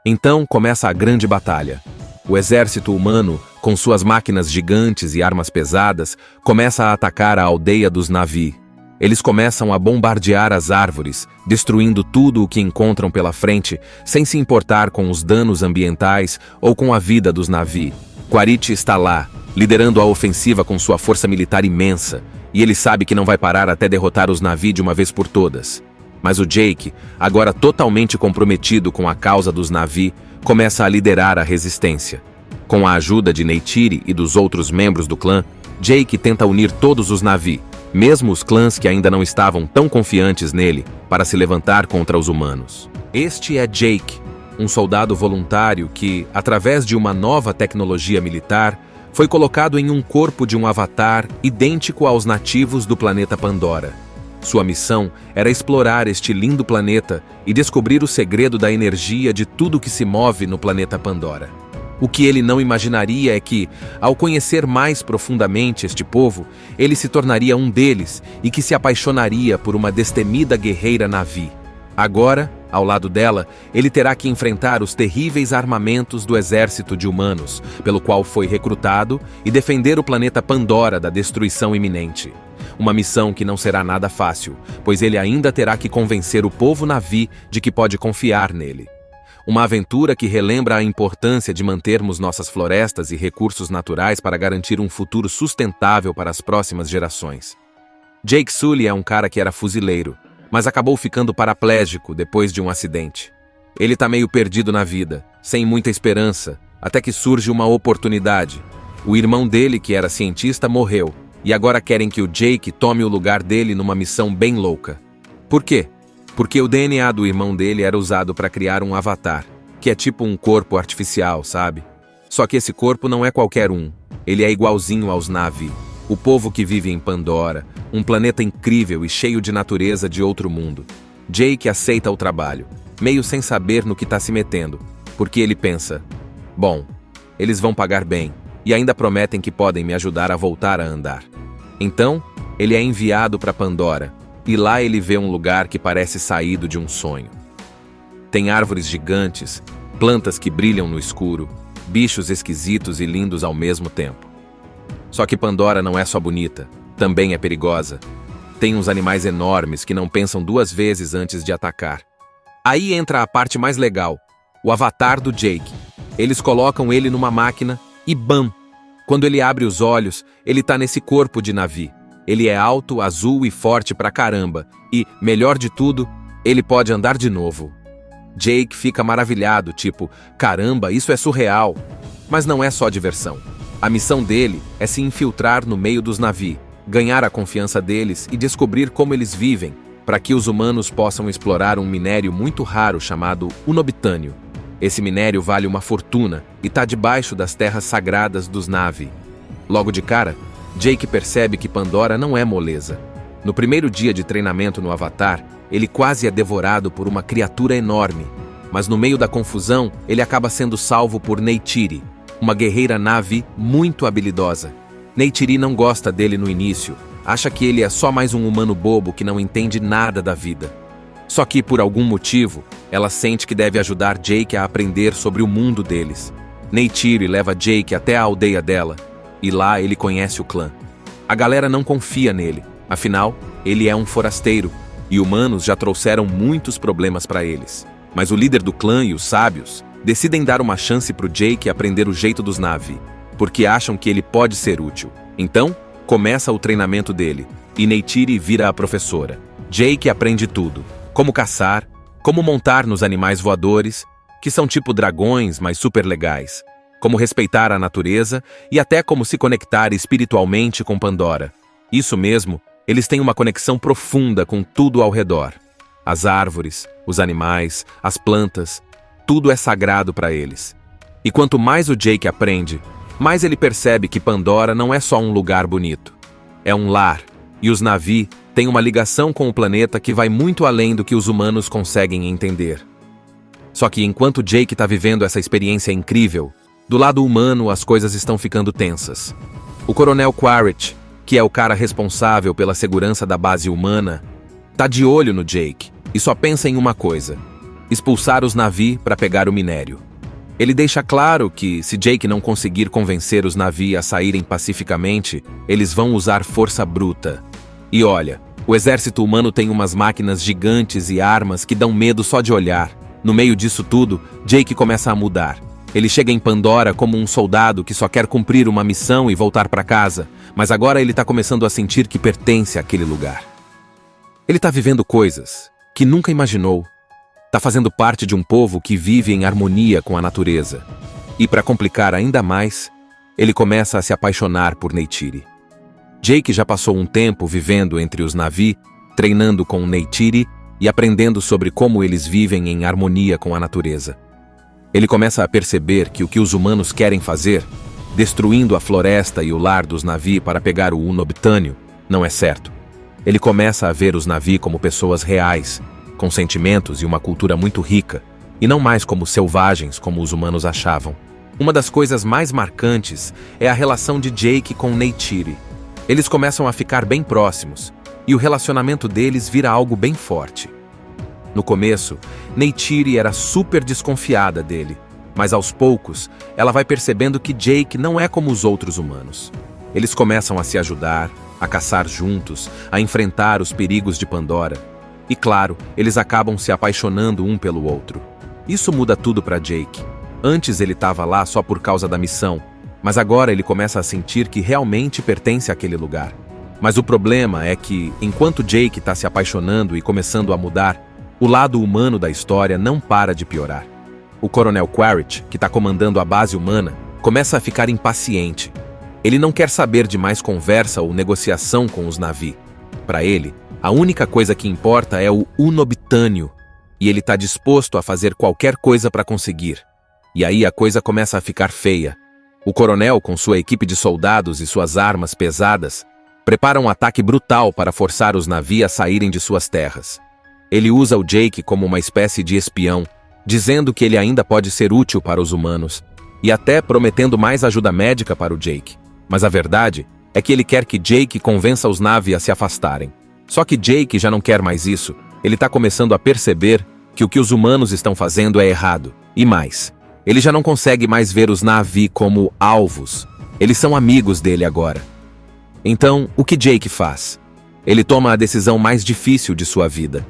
Então começa a grande batalha. O exército humano, com suas máquinas gigantes e armas pesadas, começa a atacar a aldeia dos Na'vi. Eles começam a bombardear as árvores, destruindo tudo o que encontram pela frente, sem se importar com os danos ambientais ou com a vida dos Na'vi. Quaritch está lá, liderando a ofensiva com sua força militar imensa, e ele sabe que não vai parar até derrotar os Na'vi de uma vez por todas. Mas o Jake, agora totalmente comprometido com a causa dos Na'vi, começa a liderar a resistência. Com a ajuda de Neytiri e dos outros membros do clã, Jake tenta unir todos os Na'vi, mesmo os clãs que ainda não estavam tão confiantes nele, para se levantar contra os humanos. Este é Jake, um soldado voluntário que, através de uma nova tecnologia militar, foi colocado em um corpo de um avatar idêntico aos nativos do planeta Pandora. Sua missão era explorar este lindo planeta e descobrir o segredo da energia de tudo que se move no planeta Pandora. O que ele não imaginaria é que, ao conhecer mais profundamente este povo, ele se tornaria um deles e que se apaixonaria por uma destemida guerreira Na'vi. Agora, ao lado dela, ele terá que enfrentar os terríveis armamentos do exército de humanos, pelo qual foi recrutado, e defender o planeta Pandora da destruição iminente. Uma missão que não será nada fácil, pois ele ainda terá que convencer o povo Na'vi de que pode confiar nele. Uma aventura que relembra a importância de mantermos nossas florestas e recursos naturais para garantir um futuro sustentável para as próximas gerações. Jake Sully é um cara que era fuzileiro, mas acabou ficando paraplégico depois de um acidente. Ele tá meio perdido na vida, sem muita esperança, até que surge uma oportunidade. O irmão dele, que era cientista, morreu, e agora querem que o Jake tome o lugar dele numa missão bem louca. Por quê? Porque o DNA do irmão dele era usado para criar um avatar, que é tipo um corpo artificial, sabe? Só que esse corpo não é qualquer um. Ele é igualzinho aos Na'vi, o povo que vive em Pandora, um planeta incrível e cheio de natureza de outro mundo. Jake aceita o trabalho, meio sem saber no que está se metendo, porque ele pensa: bom, eles vão pagar bem, e ainda prometem que podem me ajudar a voltar a andar. Então, ele é enviado para Pandora, e lá ele vê um lugar que parece saído de um sonho. Tem árvores gigantes, plantas que brilham no escuro, bichos esquisitos e lindos ao mesmo tempo. Só que Pandora não é só bonita, também é perigosa. Tem uns animais enormes que não pensam duas vezes antes de atacar. Aí entra a parte mais legal, o avatar do Jake. Eles colocam ele numa máquina e bam! Quando ele abre os olhos, ele tá nesse corpo de Na'vi. Ele é alto, azul e forte pra caramba. E, melhor de tudo, ele pode andar de novo. Jake fica maravilhado, tipo, caramba, isso é surreal. Mas não é só diversão. A missão dele é se infiltrar no meio dos Na'vi, ganhar a confiança deles e descobrir como eles vivem, para que os humanos possam explorar um minério muito raro chamado Unobitânio. Esse minério vale uma fortuna e está debaixo das terras sagradas dos Na'vi. Logo de cara, Jake percebe que Pandora não é moleza. No primeiro dia de treinamento no Avatar, ele quase é devorado por uma criatura enorme. Mas no meio da confusão, ele acaba sendo salvo por Neytiri, uma guerreira Na'vi muito habilidosa. Neytiri não gosta dele no início, acha que ele é só mais um humano bobo que não entende nada da vida. Só que, por algum motivo, ela sente que deve ajudar Jake a aprender sobre o mundo deles. Neytiri leva Jake até a aldeia dela, e lá ele conhece o clã. A galera não confia nele, afinal, ele é um forasteiro, e humanos já trouxeram muitos problemas para eles. Mas o líder do clã e os sábios decidem dar uma chance pro Jake aprender o jeito dos Na'vi, porque acham que ele pode ser útil. Então, começa o treinamento dele, e Neytiri vira a professora. Jake aprende tudo: como caçar, como montar nos animais voadores, que são tipo dragões, mas super legais, como respeitar a natureza e até como se conectar espiritualmente com Pandora. Isso mesmo, eles têm uma conexão profunda com tudo ao redor. As árvores, os animais, as plantas, tudo é sagrado para eles. E quanto mais o Jake aprende, mais ele percebe que Pandora não é só um lugar bonito. É um lar, e os Na'vi têm uma ligação com o planeta que vai muito além do que os humanos conseguem entender. Só que enquanto Jake está vivendo essa experiência incrível, do lado humano as coisas estão ficando tensas. O Coronel Quaritch, que é o cara responsável pela segurança da base humana, tá de olho no Jake e só pensa em uma coisa: expulsar os Na'vi para pegar o minério. Ele deixa claro que, se Jake não conseguir convencer os Na'vi a saírem pacificamente, eles vão usar força bruta. E olha, o exército humano tem umas máquinas gigantes e armas que dão medo só de olhar. No meio disso tudo, Jake começa a mudar. Ele chega em Pandora como um soldado que só quer cumprir uma missão e voltar para casa, mas agora ele está começando a sentir que pertence àquele lugar. Ele está vivendo coisas que nunca imaginou. Está fazendo parte de um povo que vive em harmonia com a natureza. E para complicar ainda mais, ele começa a se apaixonar por Neytiri. Jake já passou um tempo vivendo entre os Na'vi, treinando com Neytiri e aprendendo sobre como eles vivem em harmonia com a natureza. Ele começa a perceber que o que os humanos querem fazer, destruindo a floresta e o lar dos Na'vi para pegar o unobitânio, não é certo. Ele começa a ver os Na'vi como pessoas reais, com sentimentos e uma cultura muito rica, e não mais como selvagens como os humanos achavam. Uma das coisas mais marcantes é a relação de Jake com Neytiri. Eles começam a ficar bem próximos, e o relacionamento deles vira algo bem forte. No começo, Neytiri era super desconfiada dele, mas aos poucos, ela vai percebendo que Jake não é como os outros humanos. Eles começam a se ajudar, a caçar juntos, a enfrentar os perigos de Pandora. E claro, eles acabam se apaixonando um pelo outro. Isso muda tudo para Jake. Antes ele estava lá só por causa da missão, mas agora ele começa a sentir que realmente pertence àquele lugar. Mas o problema é que, enquanto Jake está se apaixonando e começando a mudar, o lado humano da história não para de piorar. O Coronel Quaritch, que está comandando a base humana, começa a ficar impaciente. Ele não quer saber de mais conversa ou negociação com os Na'vi. Para ele, a única coisa que importa é o unobitânio, e ele está disposto a fazer qualquer coisa para conseguir. E aí a coisa começa a ficar feia. O coronel, com sua equipe de soldados e suas armas pesadas, prepara um ataque brutal para forçar os Na'vi a saírem de suas terras. Ele usa o Jake como uma espécie de espião, dizendo que ele ainda pode ser útil para os humanos, e até prometendo mais ajuda médica para o Jake. Mas a verdade é que ele quer que Jake convença os Na'vi a se afastarem. Só que Jake já não quer mais isso. Ele está começando a perceber que o que os humanos estão fazendo é errado. E mais, ele já não consegue mais ver os Na'vi como alvos. Eles são amigos dele agora. Então, o que Jake faz? Ele toma a decisão mais difícil de sua vida.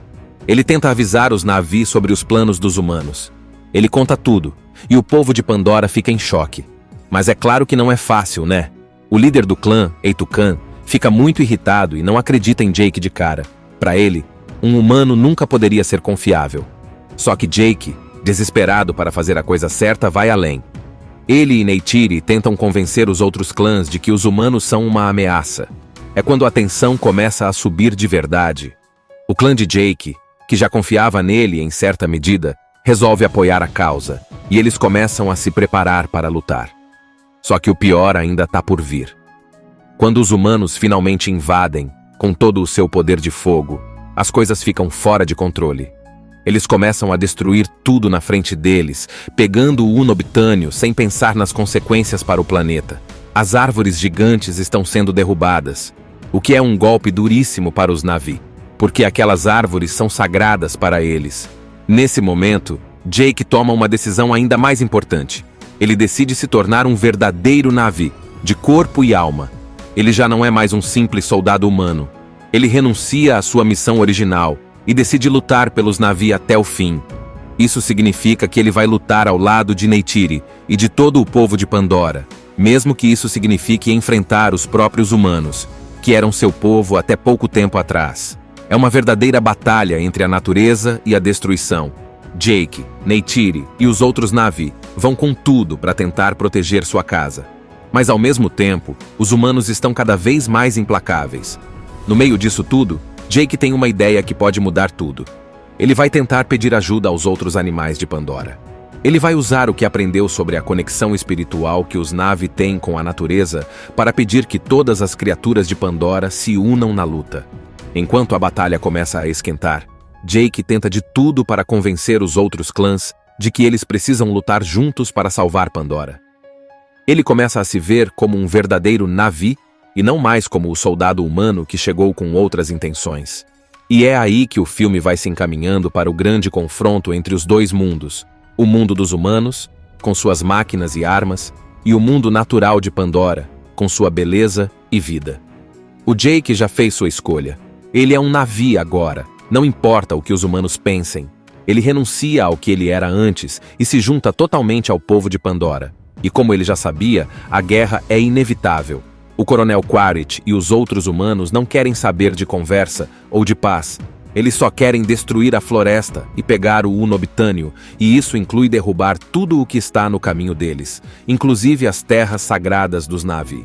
Ele tenta avisar os Na'vi sobre os planos dos humanos. Ele conta tudo, e o povo de Pandora fica em choque. Mas é claro que não é fácil, né? O líder do clã, Eitukan, fica muito irritado e não acredita em Jake de cara. Para ele, um humano nunca poderia ser confiável. Só que Jake, desesperado para fazer a coisa certa, vai além. Ele e Neytiri tentam convencer os outros clãs de que os humanos são uma ameaça. É quando a tensão começa a subir de verdade. O clã de Jake, que já confiava nele em certa medida, resolve apoiar a causa, e eles começam a se preparar para lutar. Só que o pior ainda está por vir. Quando os humanos finalmente invadem, com todo o seu poder de fogo, as coisas ficam fora de controle. Eles começam a destruir tudo na frente deles, pegando o unobitânio sem pensar nas consequências para o planeta. As árvores gigantes estão sendo derrubadas, o que é um golpe duríssimo para os Na'vi, porque aquelas árvores são sagradas para eles. Nesse momento, Jake toma uma decisão ainda mais importante. Ele decide se tornar um verdadeiro Na'vi, de corpo e alma. Ele já não é mais um simples soldado humano. Ele renuncia à sua missão original e decide lutar pelos Na'vi até o fim. Isso significa que ele vai lutar ao lado de Neytiri e de todo o povo de Pandora, mesmo que isso signifique enfrentar os próprios humanos, que eram seu povo até pouco tempo atrás. É uma verdadeira batalha entre a natureza e a destruição. Jake, Neytiri e os outros Na'vi vão com tudo para tentar proteger sua casa. Mas ao mesmo tempo, os humanos estão cada vez mais implacáveis. No meio disso tudo, Jake tem uma ideia que pode mudar tudo. Ele vai tentar pedir ajuda aos outros animais de Pandora. Ele vai usar o que aprendeu sobre a conexão espiritual que os Na'vi têm com a natureza para pedir que todas as criaturas de Pandora se unam na luta. Enquanto a batalha começa a esquentar, Jake tenta de tudo para convencer os outros clãs de que eles precisam lutar juntos para salvar Pandora. Ele começa a se ver como um verdadeiro Na'vi e não mais como o soldado humano que chegou com outras intenções. E é aí que o filme vai se encaminhando para o grande confronto entre os dois mundos: o mundo dos humanos, com suas máquinas e armas, e o mundo natural de Pandora, com sua beleza e vida. O Jake já fez sua escolha. Ele é um Na'vi agora, não importa o que os humanos pensem. Ele renuncia ao que ele era antes e se junta totalmente ao povo de Pandora. E como ele já sabia, a guerra é inevitável. O Coronel Quaritch e os outros humanos não querem saber de conversa ou de paz. Eles só querem destruir a floresta e pegar o unobitânio, e isso inclui derrubar tudo o que está no caminho deles, inclusive as terras sagradas dos Na'vi.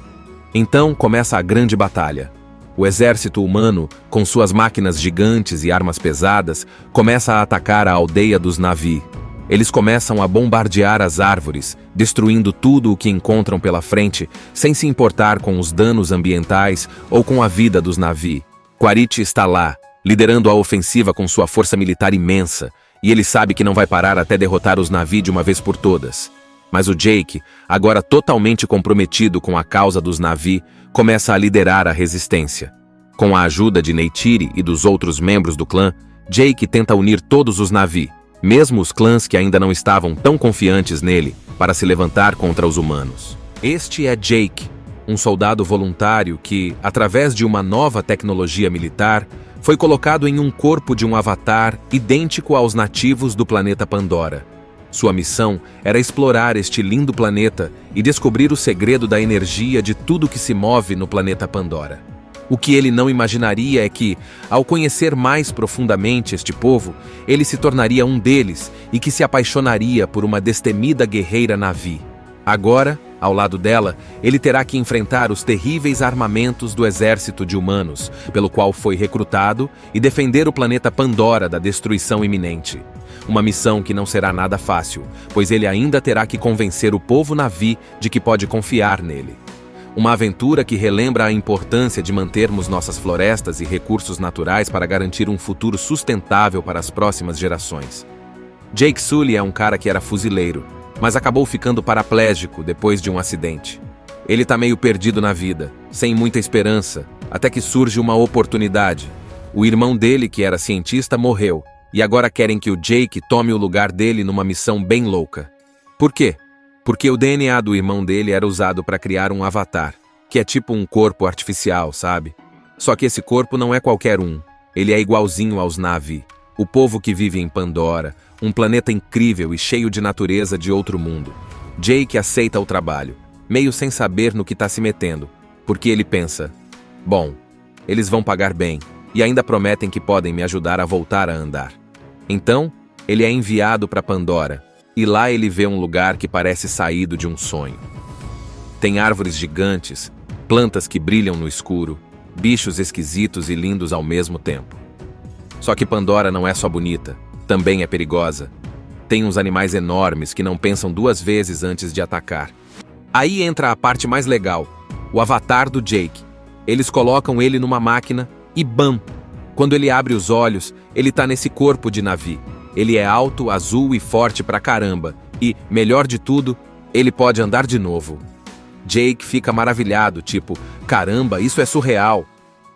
Então começa a grande batalha. O exército humano, com suas máquinas gigantes e armas pesadas, começa a atacar a aldeia dos Na'vi. Eles começam a bombardear as árvores, destruindo tudo o que encontram pela frente, sem se importar com os danos ambientais ou com a vida dos Na'vi. Quaritch está lá, liderando a ofensiva com sua força militar imensa, e ele sabe que não vai parar até derrotar os Na'vi de uma vez por todas. Mas o Jake, agora totalmente comprometido com a causa dos Na'vi, começa a liderar a resistência. Com a ajuda de Neytiri e dos outros membros do clã, Jake tenta unir todos os Na'vi, mesmo os clãs que ainda não estavam tão confiantes nele, para se levantar contra os humanos. Este é Jake, um soldado voluntário que, através de uma nova tecnologia militar, foi colocado em um corpo de um avatar idêntico aos nativos do planeta Pandora. Sua missão era explorar este lindo planeta e descobrir o segredo da energia de tudo que se move no planeta Pandora. O que ele não imaginaria é que, ao conhecer mais profundamente este povo, ele se tornaria um deles e que se apaixonaria por uma destemida guerreira Na'vi. Agora, ao lado dela, ele terá que enfrentar os terríveis armamentos do exército de humanos, pelo qual foi recrutado, e defender o planeta Pandora da destruição iminente. Uma missão que não será nada fácil, pois ele ainda terá que convencer o povo Na'vi de que pode confiar nele. Uma aventura que relembra a importância de mantermos nossas florestas e recursos naturais para garantir um futuro sustentável para as próximas gerações. Jake Sully é um cara que era fuzileiro, mas acabou ficando paraplégico depois de um acidente. Ele tá meio perdido na vida, sem muita esperança, até que surge uma oportunidade. O irmão dele, que era cientista, morreu, e agora querem que o Jake tome o lugar dele numa missão bem louca. Por quê? Porque o DNA do irmão dele era usado para criar um avatar, que é tipo um corpo artificial, sabe? Só que esse corpo não é qualquer um. Ele é igualzinho aos Na'vi, o povo que vive em Pandora, um planeta incrível e cheio de natureza de outro mundo. Jake aceita o trabalho, meio sem saber no que está se metendo, porque ele pensa: bom, eles vão pagar bem, e ainda prometem que podem me ajudar a voltar a andar. Então, ele é enviado para Pandora, e lá ele vê um lugar que parece saído de um sonho. Tem árvores gigantes, plantas que brilham no escuro, bichos esquisitos e lindos ao mesmo tempo. Só que Pandora não é só bonita, também é perigosa. Tem uns animais enormes que não pensam duas vezes antes de atacar. Aí entra a parte mais legal, o avatar do Jake. Eles colocam ele numa máquina e bam! Quando ele abre os olhos, ele tá nesse corpo de Na'vi. Ele é alto, azul e forte pra caramba. E, melhor de tudo, ele pode andar de novo. Jake fica maravilhado, tipo, caramba, isso é surreal.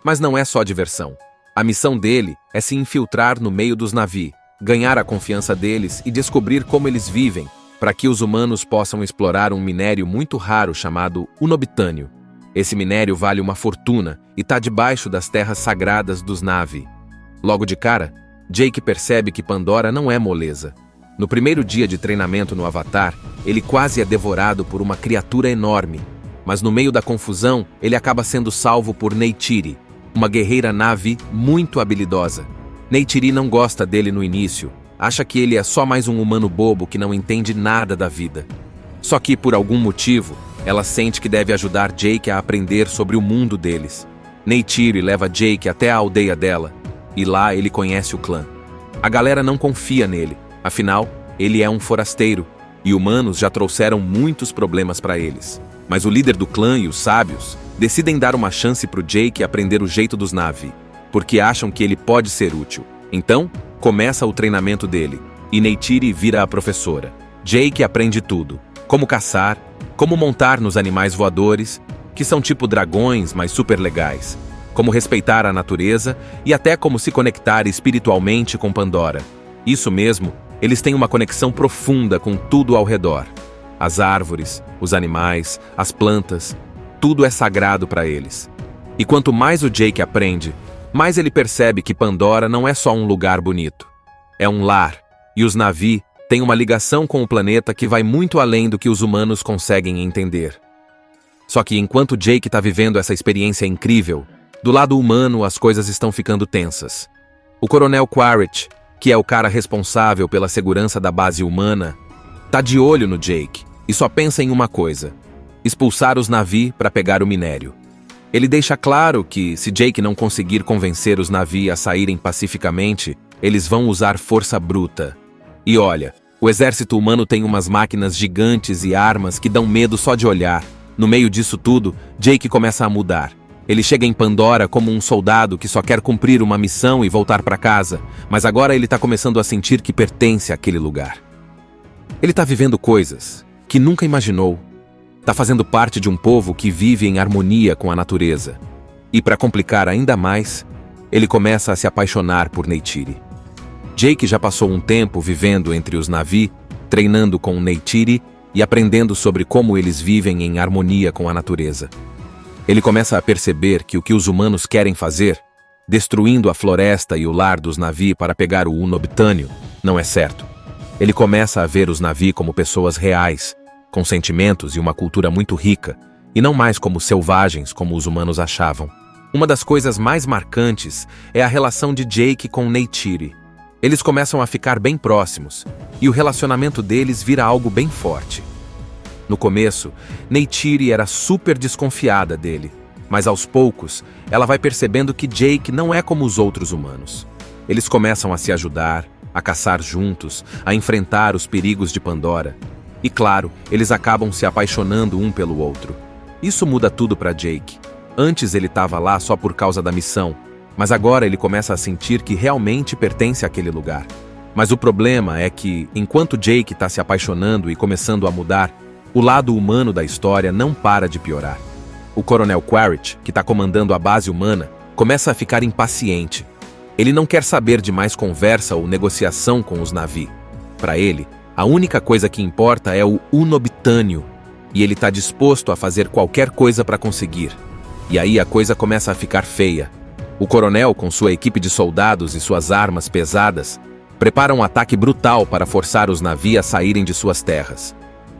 Mas não é só diversão. A missão dele é se infiltrar no meio dos Na'vi, ganhar a confiança deles e descobrir como eles vivem, para que os humanos possam explorar um minério muito raro chamado unobitânio. Esse minério vale uma fortuna e está debaixo das terras sagradas dos Na'vi. Logo de cara, Jake percebe que Pandora não é moleza. No primeiro dia de treinamento no Avatar, ele quase é devorado por uma criatura enorme, mas no meio da confusão, ele acaba sendo salvo por Neytiri, uma guerreira Na'vi muito habilidosa. Neytiri não gosta dele no início, acha que ele é só mais um humano bobo que não entende nada da vida. Só que, por algum motivo, ela sente que deve ajudar Jake a aprender sobre o mundo deles. Neytiri leva Jake até a aldeia dela, e lá ele conhece o clã. A galera não confia nele, afinal, ele é um forasteiro, e humanos já trouxeram muitos problemas para eles. Mas o líder do clã e os sábios decidem dar uma chance pro Jake aprender o jeito dos Na'vi, porque acham que ele pode ser útil. Então, começa o treinamento dele, e Neytiri vira a professora. Jake aprende tudo: como caçar, como montar nos animais voadores, que são tipo dragões, mas super legais, como respeitar a natureza e até como se conectar espiritualmente com Pandora. Isso mesmo, eles têm uma conexão profunda com tudo ao redor. As árvores, os animais, as plantas, tudo é sagrado para eles. E quanto mais o Jake aprende, mais ele percebe que Pandora não é só um lugar bonito. É um lar, e os Na'vi têm uma ligação com o planeta que vai muito além do que os humanos conseguem entender. Só que enquanto Jake está vivendo essa experiência incrível, do lado humano as coisas estão ficando tensas. O Coronel Quaritch, que é o cara responsável pela segurança da base humana, tá de olho no Jake e só pensa em uma coisa: expulsar os Na'vi para pegar o minério. Ele deixa claro que, se Jake não conseguir convencer os Na'vi a saírem pacificamente, eles vão usar força bruta. E olha, o exército humano tem umas máquinas gigantes e armas que dão medo só de olhar. No meio disso tudo, Jake começa a mudar. Ele chega em Pandora como um soldado que só quer cumprir uma missão e voltar para casa, mas agora ele está começando a sentir que pertence àquele lugar. Ele está vivendo coisas que nunca imaginou. Está fazendo parte de um povo que vive em harmonia com a natureza. E para complicar ainda mais, ele começa a se apaixonar por Neytiri. Jake já passou um tempo vivendo entre os Na'vi, treinando com Neytiri e aprendendo sobre como eles vivem em harmonia com a natureza. Ele começa a perceber que o que os humanos querem fazer, destruindo a floresta e o lar dos Na'vi para pegar o unobitânio, não é certo. Ele começa a ver os Na'vi como pessoas reais, com sentimentos e uma cultura muito rica, e não mais como selvagens como os humanos achavam. Uma das coisas mais marcantes é a relação de Jake com Neytiri. Eles começam a ficar bem próximos, e o relacionamento deles vira algo bem forte. No começo, Neytiri era super desconfiada dele, mas aos poucos, ela vai percebendo que Jake não é como os outros humanos. Eles começam a se ajudar, a caçar juntos, a enfrentar os perigos de Pandora. E claro, eles acabam se apaixonando um pelo outro. Isso muda tudo para Jake. Antes ele estava lá só por causa da missão, mas agora ele começa a sentir que realmente pertence àquele lugar. Mas o problema é que, enquanto Jake está se apaixonando e começando a mudar, o lado humano da história não para de piorar. O Coronel Quaritch, que está comandando a base humana, começa a ficar impaciente. Ele não quer saber de mais conversa ou negociação com os Na'vi. Para ele, a única coisa que importa é o unobitânio, e ele está disposto a fazer qualquer coisa para conseguir. E aí a coisa começa a ficar feia. O coronel, com sua equipe de soldados e suas armas pesadas, prepara um ataque brutal para forçar os Na'vi a saírem de suas terras.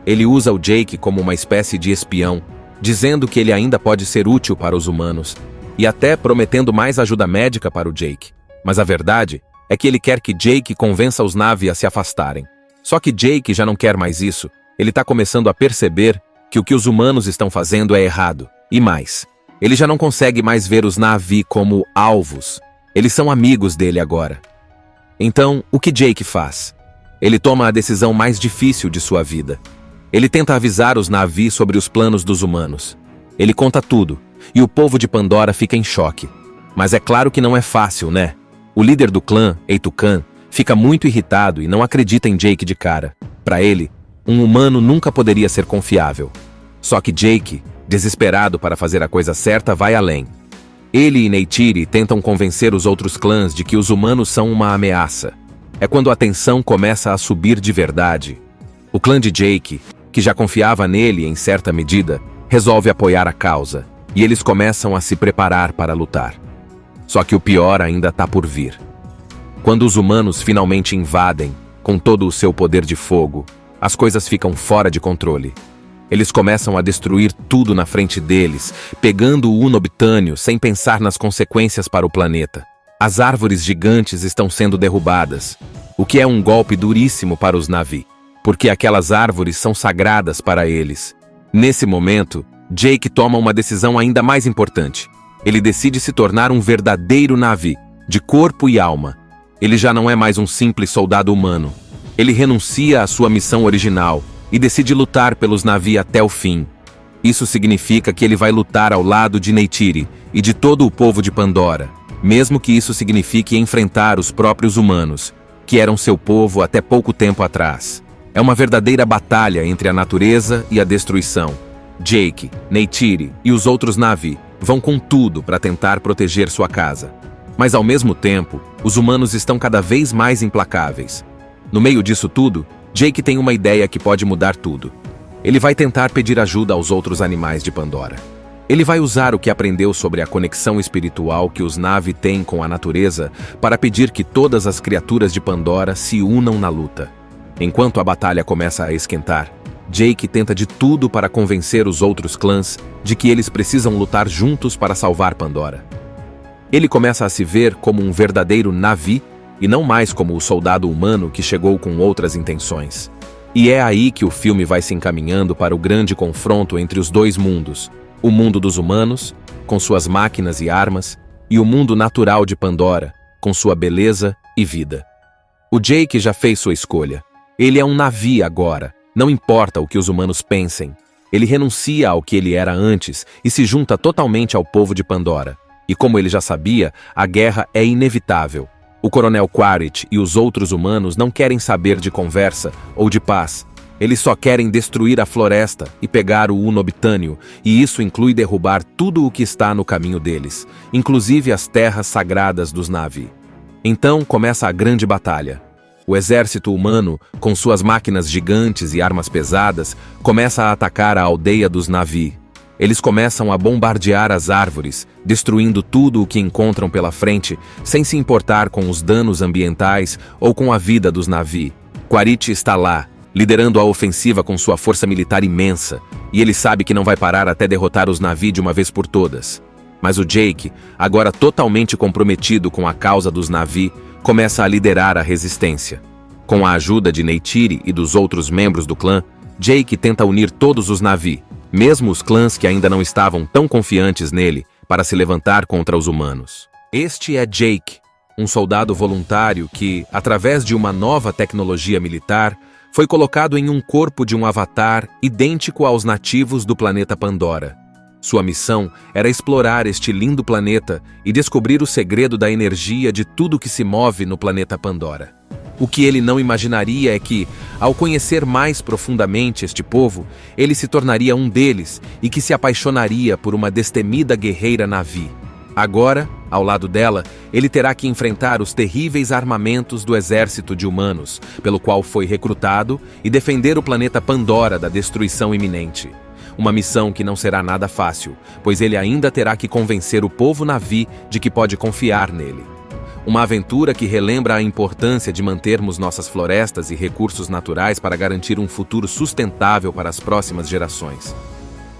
Ele usa o Jake como uma espécie de espião, dizendo que ele ainda pode ser útil para os humanos, e até prometendo mais ajuda médica para o Jake. Mas a verdade é que ele quer que Jake convença os Na'vi a se afastarem. Só que Jake já não quer mais isso. Ele está começando a perceber que o que os humanos estão fazendo é errado. E mais, ele já não consegue mais ver os Na'vi como alvos. Eles são amigos dele agora. Então, o que Jake faz? Ele toma a decisão mais difícil de sua vida. Ele tenta avisar os Na'vi sobre os planos dos humanos. Ele conta tudo, e o povo de Pandora fica em choque. Mas é claro que não é fácil, né? O líder do clã, Eitukan, fica muito irritado e não acredita em Jake de cara. Para ele, um humano nunca poderia ser confiável. Só que Jake, desesperado para fazer a coisa certa, vai além. Ele e Neytiri tentam convencer os outros clãs de que os humanos são uma ameaça. É quando a tensão começa a subir de verdade. O clã de Jake, que já confiava nele em certa medida, resolve apoiar a causa, e eles começam a se preparar para lutar. Só que o pior ainda está por vir. Quando os humanos finalmente invadem, com todo o seu poder de fogo, as coisas ficam fora de controle. Eles começam a destruir tudo na frente deles, pegando o unobitânio sem pensar nas consequências para o planeta. As árvores gigantes estão sendo derrubadas, o que é um golpe duríssimo para os Na'vi, porque aquelas árvores são sagradas para eles. Nesse momento, Jake toma uma decisão ainda mais importante. Ele decide se tornar um verdadeiro Na'vi, de corpo e alma. Ele já não é mais um simples soldado humano. Ele renuncia à sua missão original e decide lutar pelos Na'vi até o fim. Isso significa que ele vai lutar ao lado de Neytiri e de todo o povo de Pandora, mesmo que isso signifique enfrentar os próprios humanos, que eram seu povo até pouco tempo atrás. É uma verdadeira batalha entre a natureza e a destruição. Jake, Neytiri e os outros Na'vi vão com tudo para tentar proteger sua casa. Mas ao mesmo tempo, os humanos estão cada vez mais implacáveis. No meio disso tudo, Jake tem uma ideia que pode mudar tudo. Ele vai tentar pedir ajuda aos outros animais de Pandora. Ele vai usar o que aprendeu sobre a conexão espiritual que os Na'vi têm com a natureza para pedir que todas as criaturas de Pandora se unam na luta. Enquanto a batalha começa a esquentar, Jake tenta de tudo para convencer os outros clãs de que eles precisam lutar juntos para salvar Pandora. Ele começa a se ver como um verdadeiro Na'vi e não mais como o soldado humano que chegou com outras intenções. E é aí que o filme vai se encaminhando para o grande confronto entre os dois mundos, o mundo dos humanos, com suas máquinas e armas, e o mundo natural de Pandora, com sua beleza e vida. O Jake já fez sua escolha. Ele é um Na'vi agora, não importa o que os humanos pensem. Ele renuncia ao que ele era antes e se junta totalmente ao povo de Pandora. E como ele já sabia, a guerra é inevitável. O Coronel Quaritch e os outros humanos não querem saber de conversa ou de paz. Eles só querem destruir a floresta e pegar o unobitânio, e isso inclui derrubar tudo o que está no caminho deles, inclusive as terras sagradas dos Na'vi. Então começa a grande batalha. O exército humano, com suas máquinas gigantes e armas pesadas, começa a atacar a aldeia dos Na'vi. Eles começam a bombardear as árvores, destruindo tudo o que encontram pela frente, sem se importar com os danos ambientais ou com a vida dos Na'vi. Quaritch está lá, liderando a ofensiva com sua força militar imensa, e ele sabe que não vai parar até derrotar os Na'vi de uma vez por todas. Mas o Jake, agora totalmente comprometido com a causa dos Na'vi, começa a liderar a resistência. Com a ajuda de Neytiri e dos outros membros do clã, Jake tenta unir todos os Na'vi, mesmo os clãs que ainda não estavam tão confiantes nele, para se levantar contra os humanos. Este é Jake, um soldado voluntário que, através de uma nova tecnologia militar, foi colocado em um corpo de um avatar idêntico aos nativos do planeta Pandora. Sua missão era explorar este lindo planeta e descobrir o segredo da energia de tudo que se move no planeta Pandora. O que ele não imaginaria é que, ao conhecer mais profundamente este povo, ele se tornaria um deles e que se apaixonaria por uma destemida guerreira Na'vi. Agora, ao lado dela, ele terá que enfrentar os terríveis armamentos do exército de humanos, pelo qual foi recrutado, e defender o planeta Pandora da destruição iminente. Uma missão que não será nada fácil, pois ele ainda terá que convencer o povo Na'vi de que pode confiar nele. Uma aventura que relembra a importância de mantermos nossas florestas e recursos naturais para garantir um futuro sustentável para as próximas gerações.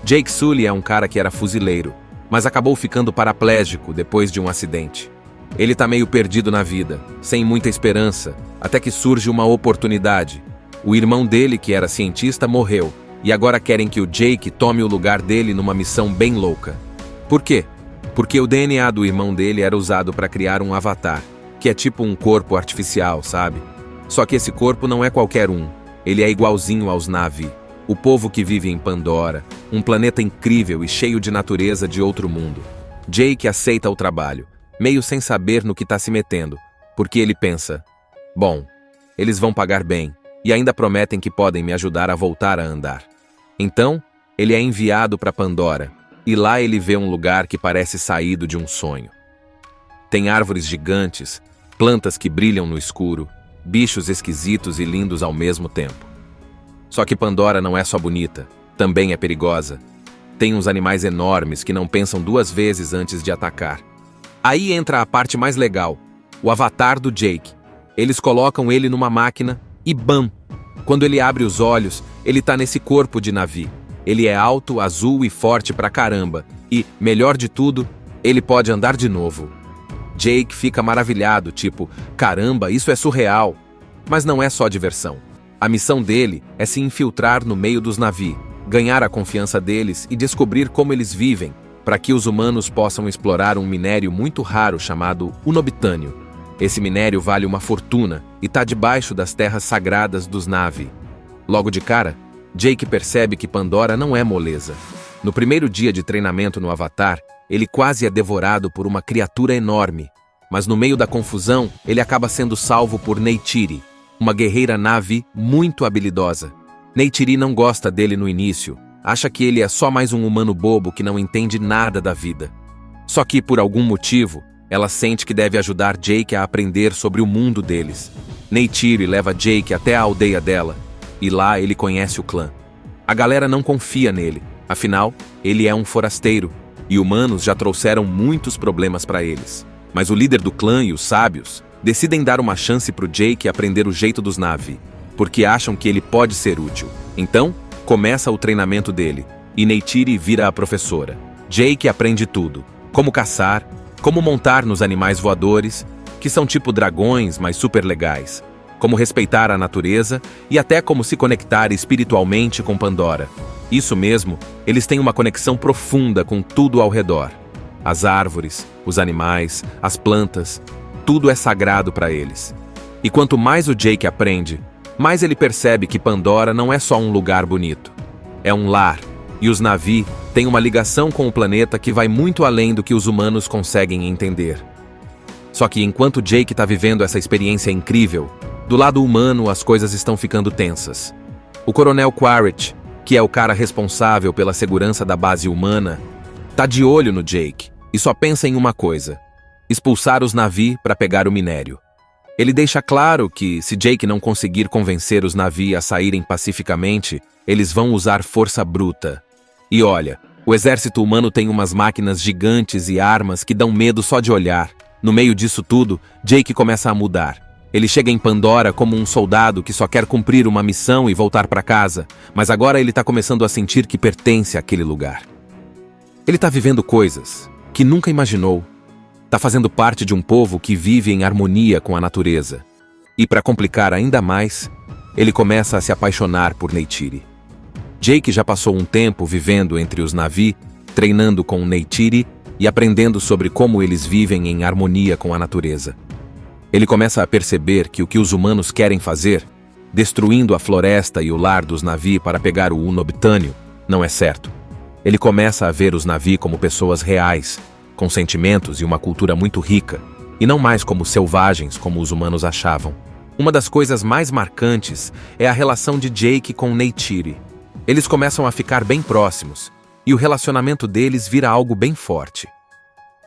Jake Sully é um cara que era fuzileiro, mas acabou ficando paraplégico depois de um acidente. Ele tá meio perdido na vida, sem muita esperança, até que surge uma oportunidade. O irmão dele, que era cientista, morreu, e agora querem que o Jake tome o lugar dele numa missão bem louca. Por quê? Porque o DNA do irmão dele era usado para criar um avatar, que é tipo um corpo artificial, sabe? Só que esse corpo não é qualquer um, ele é igualzinho aos Na'vi, o povo que vive em Pandora, um planeta incrível e cheio de natureza de outro mundo. Jake aceita o trabalho, meio sem saber no que está se metendo, porque ele pensa: Bom, eles vão pagar bem e ainda prometem que podem me ajudar a voltar a andar. Então, ele é enviado para Pandora e lá ele vê um lugar que parece saído de um sonho. Tem árvores gigantes, plantas que brilham no escuro, bichos esquisitos e lindos ao mesmo tempo. Só que Pandora não é só bonita, também é perigosa. Tem uns animais enormes que não pensam duas vezes antes de atacar. Aí entra a parte mais legal, o avatar do Jake. Eles colocam ele numa máquina e bam! Quando ele abre os olhos, ele tá nesse corpo de Na'vi. Ele é alto, azul e forte pra caramba. E, melhor de tudo, ele pode andar de novo. Jake fica maravilhado, tipo, caramba, isso é surreal. Mas não é só diversão. A missão dele é se infiltrar no meio dos Na'vi, ganhar a confiança deles e descobrir como eles vivem, para que os humanos possam explorar um minério muito raro chamado unobitânio. Esse minério vale uma fortuna e está debaixo das terras sagradas dos Na'vi. Logo de cara, Jake percebe que Pandora não é moleza. No primeiro dia de treinamento no Avatar, ele quase é devorado por uma criatura enorme. Mas no meio da confusão, ele acaba sendo salvo por Neytiri, uma guerreira Na'vi muito habilidosa. Neytiri não gosta dele no início, acha que ele é só mais um humano bobo que não entende nada da vida. Só que, por algum motivo, ela sente que deve ajudar Jake a aprender sobre o mundo deles. Neytiri leva Jake até a aldeia dela, e lá ele conhece o clã. A galera não confia nele, afinal, ele é um forasteiro, e humanos já trouxeram muitos problemas para eles. Mas o líder do clã e os sábios decidem dar uma chance pro Jake aprender o jeito dos Na'vi, porque acham que ele pode ser útil. Então, começa o treinamento dele, e Neytiri vira a professora. Jake aprende tudo, como caçar, como montar nos animais voadores, que são tipo dragões, mas super legais, como respeitar a natureza e até como se conectar espiritualmente com Pandora. Isso mesmo, eles têm uma conexão profunda com tudo ao redor. As árvores, os animais, as plantas, tudo é sagrado para eles. E quanto mais o Jake aprende, mais ele percebe que Pandora não é só um lugar bonito. É um lar, e os Na'vi têm uma ligação com o planeta que vai muito além do que os humanos conseguem entender. Só que enquanto Jake está vivendo essa experiência incrível, do lado humano as coisas estão ficando tensas. O Coronel Quaritch, que é o cara responsável pela segurança da base humana, tá de olho no Jake e só pensa em uma coisa: expulsar os Na'vi para pegar o minério. Ele deixa claro que, se Jake não conseguir convencer os Na'vi a saírem pacificamente, eles vão usar força bruta. E olha, o exército humano tem umas máquinas gigantes e armas que dão medo só de olhar. No meio disso tudo, Jake começa a mudar. Ele chega em Pandora como um soldado que só quer cumprir uma missão e voltar para casa, mas agora ele está começando a sentir que pertence àquele lugar. Ele está vivendo coisas que nunca imaginou. Está fazendo parte de um povo que vive em harmonia com a natureza. E para complicar ainda mais, ele começa a se apaixonar por Neytiri. Jake já passou um tempo vivendo entre os Na'vi, treinando com Neytiri e aprendendo sobre como eles vivem em harmonia com a natureza. Ele começa a perceber que o que os humanos querem fazer, destruindo a floresta e o lar dos Na'vi para pegar o unobitânio, não é certo. Ele começa a ver os Na'vi como pessoas reais, com sentimentos e uma cultura muito rica, e não mais como selvagens como os humanos achavam. Uma das coisas mais marcantes é a relação de Jake com Neytiri. Eles começam a ficar bem próximos, e o relacionamento deles vira algo bem forte.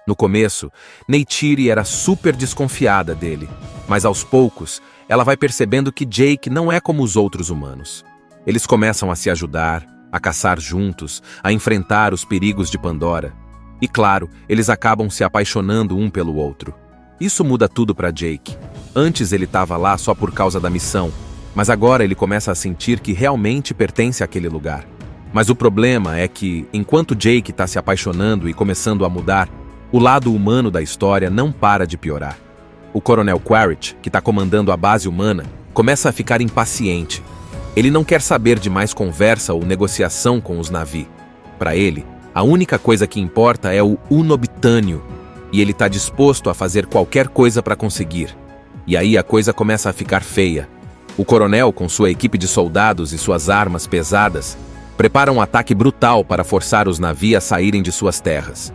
No começo, Neytiri era super desconfiada dele, mas aos poucos, ela vai percebendo que Jake não é como os outros humanos. Eles começam a se ajudar, a caçar juntos, a enfrentar os perigos de Pandora. E claro, eles acabam se apaixonando um pelo outro. Isso muda tudo para Jake. Antes ele estava lá só por causa da missão, mas agora ele começa a sentir que realmente pertence àquele lugar. Mas o problema é que, enquanto Jake está se apaixonando e começando a mudar, o lado humano da história não para de piorar. O Coronel Quaritch, que está comandando a base humana, começa a ficar impaciente. Ele não quer saber de mais conversa ou negociação com os Na'vi. Para ele, a única coisa que importa é o unobitânio, e ele está disposto a fazer qualquer coisa para conseguir. E aí a coisa começa a ficar feia. O coronel, com sua equipe de soldados e suas armas pesadas, prepara um ataque brutal para forçar os Na'vi a saírem de suas terras.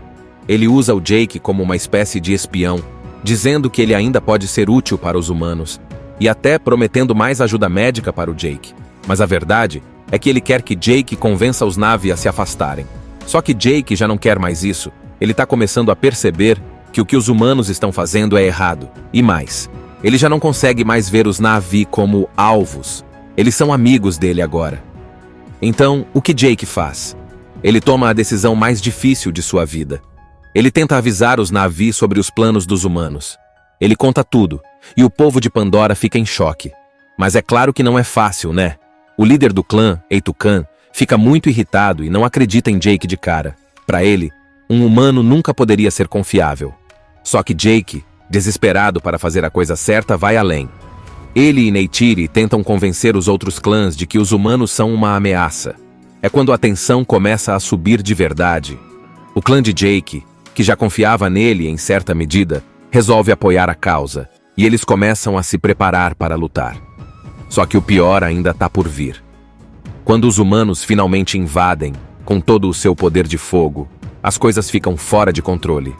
Ele usa o Jake como uma espécie de espião, dizendo que ele ainda pode ser útil para os humanos. e até prometendo mais ajuda médica para o Jake. Mas a verdade é que ele quer que Jake convença os Na'vi a se afastarem. Só que Jake já não quer mais isso. Ele está começando a perceber que o que os humanos estão fazendo é errado. E mais, ele já não consegue mais ver os Na'vi como alvos. Eles são amigos dele agora. Então, o que Jake faz? Ele toma a decisão mais difícil de sua vida. Ele tenta avisar os Na'vi sobre os planos dos humanos. Ele conta tudo, e o povo de Pandora fica em choque. Mas é claro que não é fácil, né? O líder do clã, Eitukan, fica muito irritado e não acredita em Jake de cara. Para ele, um humano nunca poderia ser confiável. Só que Jake, desesperado para fazer a coisa certa, vai além. Ele e Neytiri tentam convencer os outros clãs de que os humanos são uma ameaça. É quando a tensão começa a subir de verdade. O clã de Jake, que já confiava nele em certa medida, resolve apoiar a causa, e eles começam a se preparar para lutar. Só que o pior ainda está por vir. Quando os humanos finalmente invadem, com todo o seu poder de fogo, as coisas ficam fora de controle.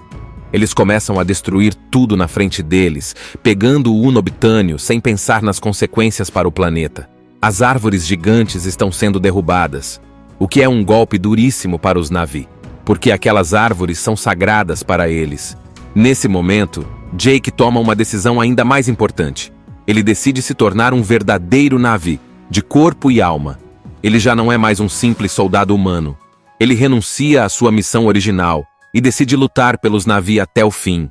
Eles começam a destruir tudo na frente deles, pegando o unobitânio sem pensar nas consequências para o planeta. As árvores gigantes estão sendo derrubadas, o que é um golpe duríssimo para os Na'vi, porque aquelas árvores são sagradas para eles. Nesse momento, Jake toma uma decisão ainda mais importante. Ele decide se tornar um verdadeiro Na'vi, de corpo e alma. Ele já não é mais um simples soldado humano. Ele renuncia à sua missão original e decide lutar pelos Na'vi até o fim.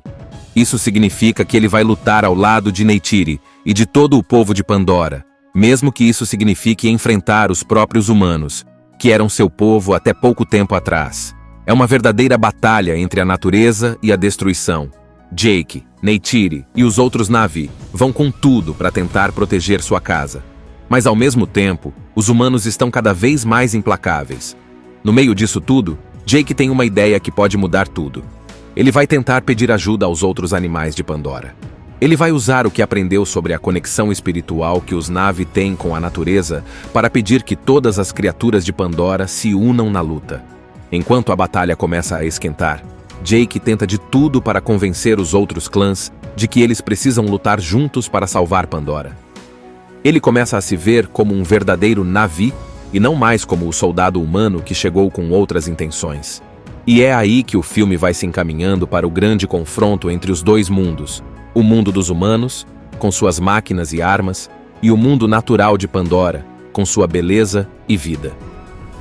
Isso significa que ele vai lutar ao lado de Neytiri e de todo o povo de Pandora, mesmo que isso signifique enfrentar os próprios humanos, que eram seu povo até pouco tempo atrás. É uma verdadeira batalha entre a natureza e a destruição. Jake, Neytiri e os outros Na'vi vão com tudo para tentar proteger sua casa. Mas ao mesmo tempo, os humanos estão cada vez mais implacáveis. No meio disso tudo, Jake tem uma ideia que pode mudar tudo. Ele vai tentar pedir ajuda aos outros animais de Pandora. Ele vai usar o que aprendeu sobre a conexão espiritual que os Na'vi têm com a natureza para pedir que todas as criaturas de Pandora se unam na luta. Enquanto a batalha começa a esquentar, Jake tenta de tudo para convencer os outros clãs de que eles precisam lutar juntos para salvar Pandora. Ele começa a se ver como um verdadeiro Na'vi e não mais como o soldado humano que chegou com outras intenções. E é aí que o filme vai se encaminhando para o grande confronto entre os dois mundos: o mundo dos humanos, com suas máquinas e armas, e o mundo natural de Pandora, com sua beleza e vida.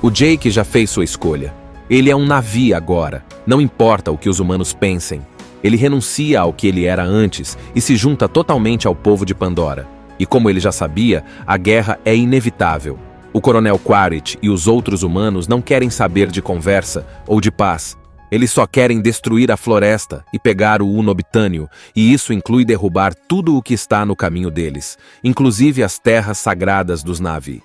O Jake já fez sua escolha. Ele é um Na'vi agora, não importa o que os humanos pensem. Ele renuncia ao que ele era antes e se junta totalmente ao povo de Pandora. E como ele já sabia, a guerra é inevitável. O Coronel Quaritch e os outros humanos não querem saber de conversa ou de paz. Eles só querem destruir a floresta e pegar o unobitânio, e isso inclui derrubar tudo o que está no caminho deles, inclusive as terras sagradas dos Na'vi.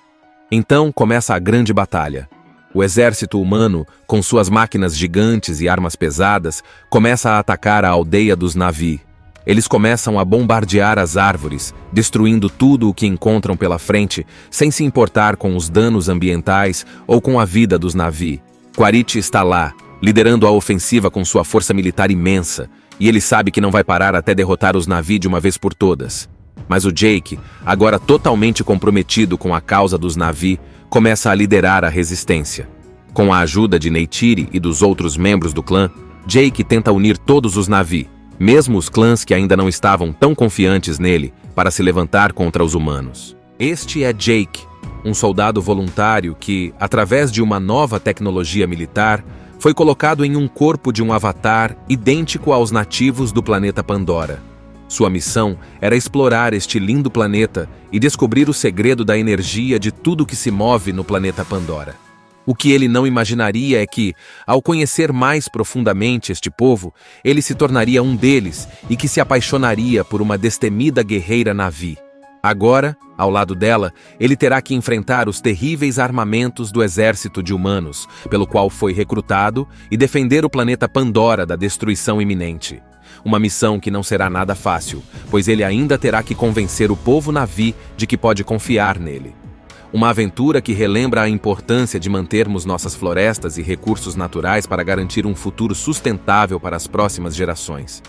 Então começa a grande batalha. O exército humano, com suas máquinas gigantes e armas pesadas, começa a atacar a aldeia dos Na'vi. Eles começam a bombardear as árvores, destruindo tudo o que encontram pela frente, sem se importar com os danos ambientais ou com a vida dos Na'vi. Quaritch está lá, liderando a ofensiva com sua força militar imensa, e ele sabe que não vai parar até derrotar os Na'vi de uma vez por todas. Mas o Jake, agora totalmente comprometido com a causa dos Na'vi, começa a liderar a resistência. Com a ajuda de Neytiri e dos outros membros do clã, Jake tenta unir todos os Na'vi, mesmo os clãs que ainda não estavam tão confiantes nele, para se levantar contra os humanos. Este é Jake, um soldado voluntário que, através de uma nova tecnologia militar, foi colocado em um corpo de um avatar idêntico aos nativos do planeta Pandora. Sua missão era explorar este lindo planeta e descobrir o segredo da energia de tudo que se move no planeta Pandora. O que ele não imaginaria é que, ao conhecer mais profundamente este povo, ele se tornaria um deles e que se apaixonaria por uma destemida guerreira Na'vi. Agora, ao lado dela, ele terá que enfrentar os terríveis armamentos do exército de humanos, pelo qual foi recrutado, e defender o planeta Pandora da destruição iminente. Uma missão que não será nada fácil, pois ele ainda terá que convencer o povo Na'vi de que pode confiar nele. Uma aventura que relembra a importância de mantermos nossas florestas e recursos naturais para garantir um futuro sustentável para as próximas gerações.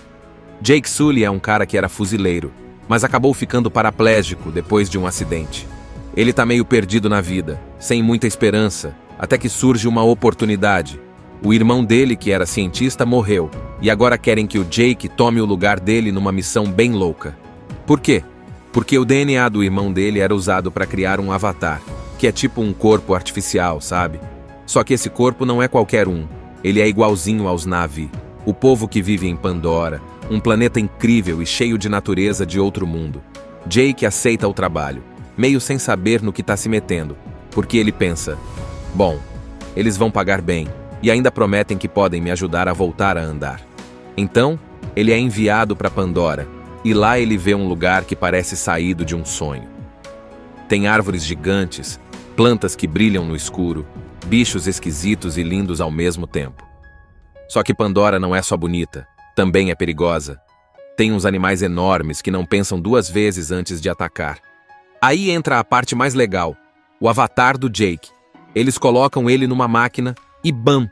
Jake Sully é um cara que era fuzileiro. mas acabou ficando paraplégico depois de um acidente. Ele tá meio perdido na vida, sem muita esperança, até que surge uma oportunidade. O irmão dele, que era cientista, morreu, e agora querem que o Jake tome o lugar dele numa missão bem louca. Por quê? Porque o DNA do irmão dele era usado para criar um avatar, que é tipo um corpo artificial, sabe? Só que esse corpo não é qualquer um, ele é igualzinho aos Na'vi, o povo que vive em Pandora, um planeta incrível e cheio de natureza de outro mundo. Jake aceita o trabalho, meio sem saber no que está se metendo, porque ele pensa, bom, eles vão pagar bem, e ainda prometem que podem me ajudar a voltar a andar. Então, ele é enviado para Pandora, e lá ele vê um lugar que parece saído de um sonho. Tem árvores gigantes, plantas que brilham no escuro, bichos esquisitos e lindos ao mesmo tempo. Só que Pandora não é só bonita, também é perigosa. Tem uns animais enormes que não pensam duas vezes antes de atacar. Aí entra a parte mais legal, o avatar do Jake. Eles colocam ele numa máquina e bam!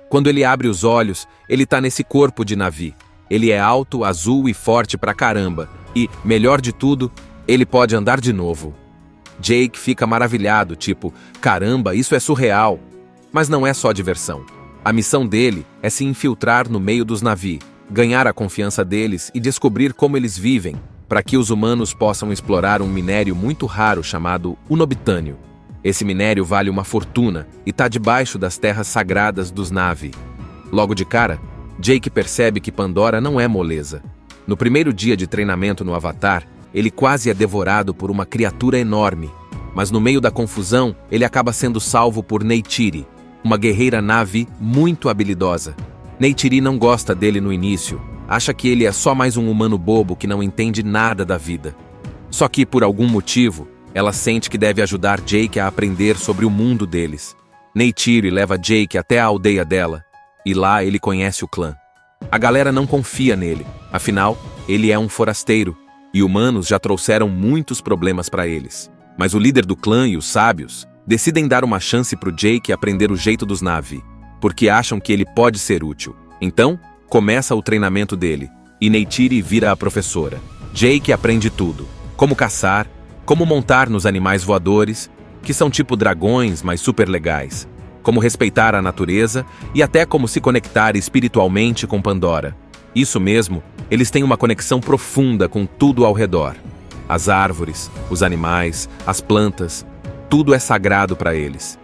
Quando ele abre os olhos, ele tá nesse corpo de Na'vi. Ele é alto, azul e forte pra caramba. E, melhor de tudo, ele pode andar de novo. Jake fica maravilhado, tipo, caramba, isso é surreal. Mas não é só diversão. A missão dele é se infiltrar no meio dos Na'vi, ganhar a confiança deles e descobrir como eles vivem, para que os humanos possam explorar um minério muito raro chamado unobitânio. Esse minério vale uma fortuna e está debaixo das terras sagradas dos Na'vi. Logo de cara, Jake percebe que Pandora não é moleza. No primeiro dia de treinamento no Avatar, ele quase é devorado por uma criatura enorme, mas no meio da confusão, ele acaba sendo salvo por Neytiri, uma guerreira Na'vi muito habilidosa. Neytiri não gosta dele no início, acha que ele é só mais um humano bobo que não entende nada da vida. Só que, por algum motivo, ela sente que deve ajudar Jake a aprender sobre o mundo deles. Neytiri leva Jake até a aldeia dela, e lá ele conhece o clã. A galera não confia nele, afinal, ele é um forasteiro, e humanos já trouxeram muitos problemas para eles. Mas o líder do clã e os sábios decidem dar uma chance pro Jake aprender o jeito dos Na'vi, porque acham que ele pode ser útil. Então, começa o treinamento dele, e Neytiri vira a professora. Jake aprende tudo, como caçar, como montar nos animais voadores, que são tipo dragões, mas super legais, como respeitar a natureza e até como se conectar espiritualmente com Pandora. Isso mesmo, eles têm uma conexão profunda com tudo ao redor. As árvores, os animais, as plantas, tudo é sagrado para eles.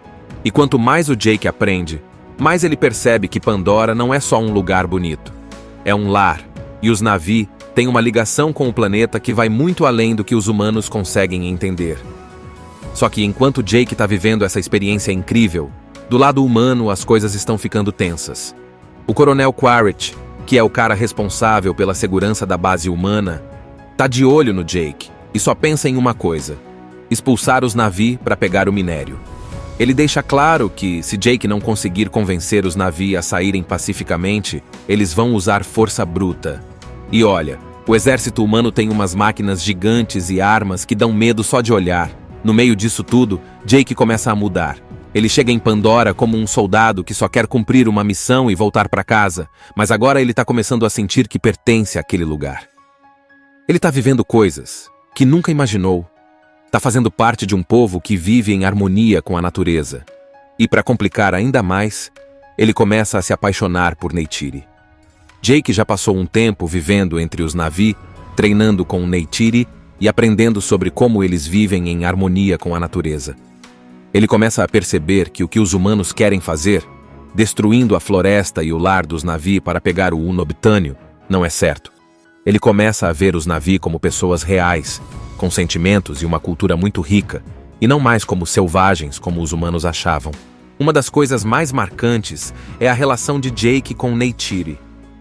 E quanto mais o Jake aprende, mais ele percebe que Pandora não é só um lugar bonito. É um lar, e os Na'vi têm uma ligação com o planeta que vai muito além do que os humanos conseguem entender. Só que enquanto Jake está vivendo essa experiência incrível, do lado humano as coisas estão ficando tensas. O Coronel Quaritch, que é o cara responsável pela segurança da base humana, tá de olho no Jake e só pensa em uma coisa: expulsar os Na'vi para pegar o minério. Ele deixa claro que, se Jake não conseguir convencer os Na'vi a saírem pacificamente, eles vão usar força bruta. E olha, o exército humano tem umas máquinas gigantes e armas que dão medo só de olhar. No meio disso tudo, Jake começa a mudar. Ele chega em Pandora como um soldado que só quer cumprir uma missão e voltar para casa, mas agora ele está começando a sentir que pertence àquele lugar. Ele está vivendo coisas que nunca imaginou. Está fazendo parte de um povo que vive em harmonia com a natureza. E para complicar ainda mais, ele começa a se apaixonar por Neytiri. Jake já passou um tempo vivendo entre os Na'vi, treinando com Neytiri e aprendendo sobre como eles vivem em harmonia com a natureza. Ele começa a perceber que o que os humanos querem fazer, destruindo a floresta e o lar dos Na'vi para pegar o unobitânio, não é certo. Ele começa a ver os Na'vi como pessoas reais, com sentimentos e uma cultura muito rica, e não mais como selvagens como os humanos achavam. Uma das coisas mais marcantes é a relação de Jake com Neytiri.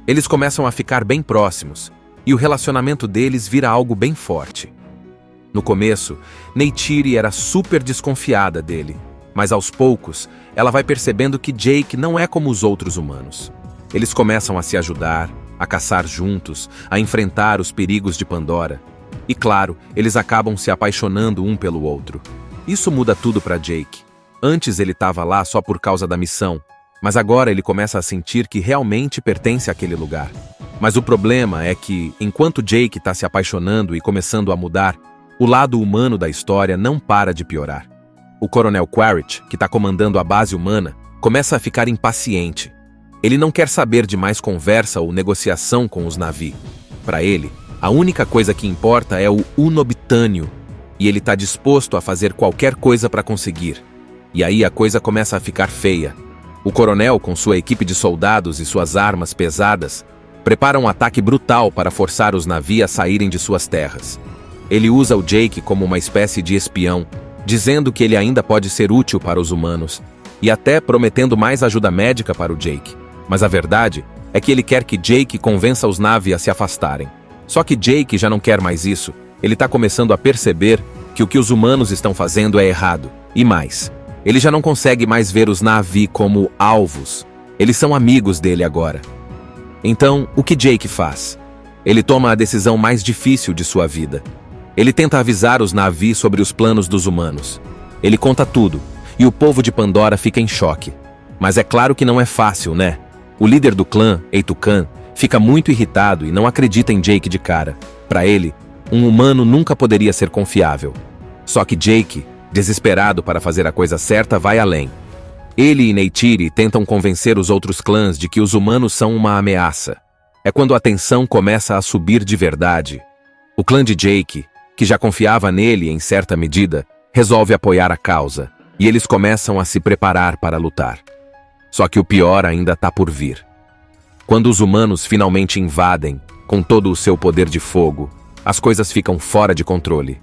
Eles começam a ficar bem próximos, e o relacionamento deles vira algo bem forte. No começo, Neytiri era super desconfiada dele, mas aos poucos, ela vai percebendo que Jake não é como os outros humanos. Eles começam a se ajudar, a caçar juntos, a enfrentar os perigos de Pandora. E claro, eles acabam se apaixonando um pelo outro. Isso muda tudo para Jake. Antes ele estava lá só por causa da missão, mas agora ele começa a sentir que realmente pertence àquele lugar. Mas o problema é que, enquanto Jake está se apaixonando e começando a mudar, o lado humano da história não para de piorar. O Coronel Quaritch, que está comandando a base humana, começa a ficar impaciente. Ele não quer saber de mais conversa ou negociação com os Na'vi. Para ele, a única coisa que importa é o unobitânio, e ele está disposto a fazer qualquer coisa para conseguir. E aí a coisa começa a ficar feia. O coronel, com sua equipe de soldados e suas armas pesadas, prepara um ataque brutal para forçar os Na'vi a saírem de suas terras. Ele usa o Jake como uma espécie de espião, dizendo que ele ainda pode ser útil para os humanos, e até prometendo mais ajuda médica para o Jake. Mas a verdade é que ele quer que Jake convença os Na'vi a se afastarem. Só que Jake já não quer mais isso. Ele está começando a perceber que o que os humanos estão fazendo é errado. E mais, ele já não consegue mais ver os Na'vi como alvos. Eles são amigos dele agora. Então, o que Jake faz? Ele toma a decisão mais difícil de sua vida. Ele tenta avisar os Na'vi sobre os planos dos humanos. Ele conta tudo, e o povo de Pandora fica em choque. Mas é claro que não é fácil, né? O líder do clã, Eitukan, fica muito irritado e não acredita em Jake de cara. Para ele, um humano nunca poderia ser confiável. Só que Jake, desesperado para fazer a coisa certa, vai além. Ele e Neytiri tentam convencer os outros clãs de que os humanos são uma ameaça. É quando a tensão começa a subir de verdade. O clã de Jake, que já confiava nele em certa medida, resolve apoiar a causa, e eles começam a se preparar para lutar. Só que o pior ainda está por vir. Quando os humanos finalmente invadem, com todo o seu poder de fogo, as coisas ficam fora de controle.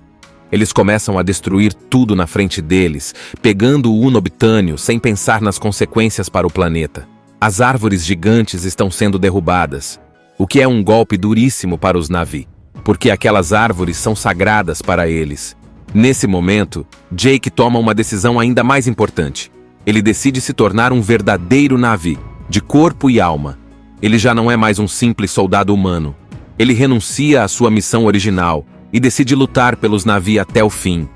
Eles começam a destruir tudo na frente deles, pegando o unobitânio sem pensar nas consequências para o planeta. As árvores gigantes estão sendo derrubadas, o que é um golpe duríssimo para os Na'vi, porque aquelas árvores são sagradas para eles. Nesse momento, Jake toma uma decisão ainda mais importante. Ele decide se tornar um verdadeiro Na'vi, de corpo e alma. Ele já não é mais um simples soldado humano. Ele renuncia à sua missão original e decide lutar pelos Na'vi até o fim.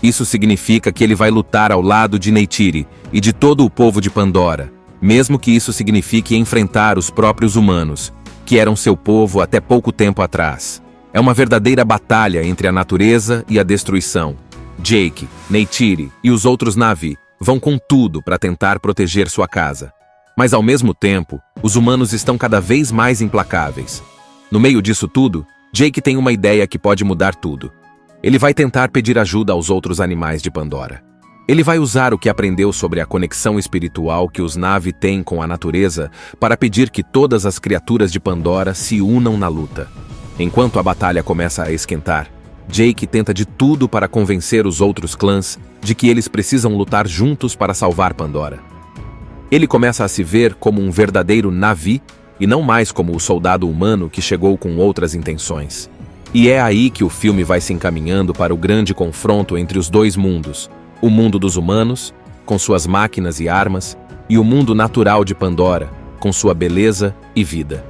Isso significa que ele vai lutar ao lado de Neytiri e de todo o povo de Pandora, mesmo que isso signifique enfrentar os próprios humanos, que eram seu povo até pouco tempo atrás. É uma verdadeira batalha entre a natureza e a destruição. Jake, Neytiri e os outros Na'vi vão com tudo para tentar proteger sua casa. Mas ao mesmo tempo, os humanos estão cada vez mais implacáveis. No meio disso tudo, Jake tem uma ideia que pode mudar tudo. Ele vai tentar pedir ajuda aos outros animais de Pandora. Ele vai usar o que aprendeu sobre a conexão espiritual que os Na'vi têm com a natureza para pedir que todas as criaturas de Pandora se unam na luta. Enquanto a batalha começa a esquentar, Jake tenta de tudo para convencer os outros clãs de que eles precisam lutar juntos para salvar Pandora. Ele começa a se ver como um verdadeiro Na'vi e não mais como o soldado humano que chegou com outras intenções. E é aí que o filme vai se encaminhando para o grande confronto entre os dois mundos, o mundo dos humanos, com suas máquinas e armas, e o mundo natural de Pandora, com sua beleza e vida.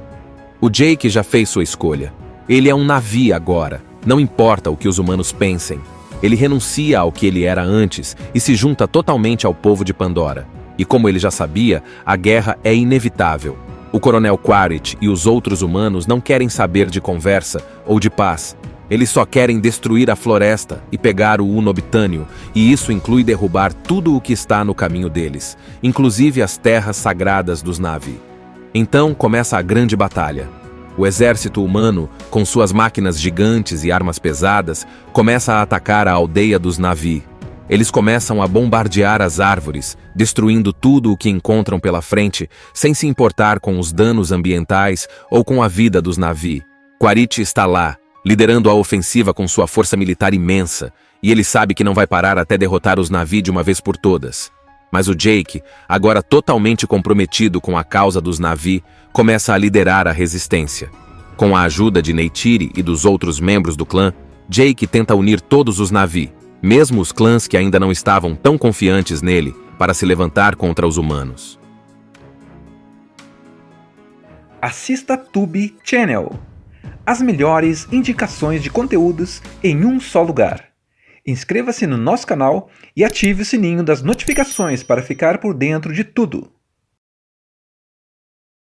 O Jake já fez sua escolha. Ele é um Na'vi agora, não importa o que os humanos pensem. Ele renuncia ao que ele era antes e se junta totalmente ao povo de Pandora. E como ele já sabia, a guerra é inevitável. O Coronel Quaritch e os outros humanos não querem saber de conversa ou de paz. Eles só querem destruir a floresta e pegar o unobitânio, e isso inclui derrubar tudo o que está no caminho deles, inclusive as terras sagradas dos Na'vi. Então começa a grande batalha. O exército humano, com suas máquinas gigantes e armas pesadas, começa a atacar a aldeia dos Na'vi. Eles começam a bombardear as árvores, destruindo tudo o que encontram pela frente, sem se importar com os danos ambientais ou com a vida dos Na'vi. Quaritch está lá, liderando a ofensiva com sua força militar imensa, e ele sabe que não vai parar até derrotar os Na'vi de uma vez por todas. Mas o Jake, agora totalmente comprometido com a causa dos Na'vi, começa a liderar a resistência. Com a ajuda de Neytiri e dos outros membros do clã, Jake tenta unir todos os Na'vi, mesmo os clãs que ainda não estavam tão confiantes nele, para se levantar contra os humanos. Assista Tube Channel. As melhores indicações de conteúdos em um só lugar. Inscreva-se no nosso canal e ative o sininho das notificações para ficar por dentro de tudo.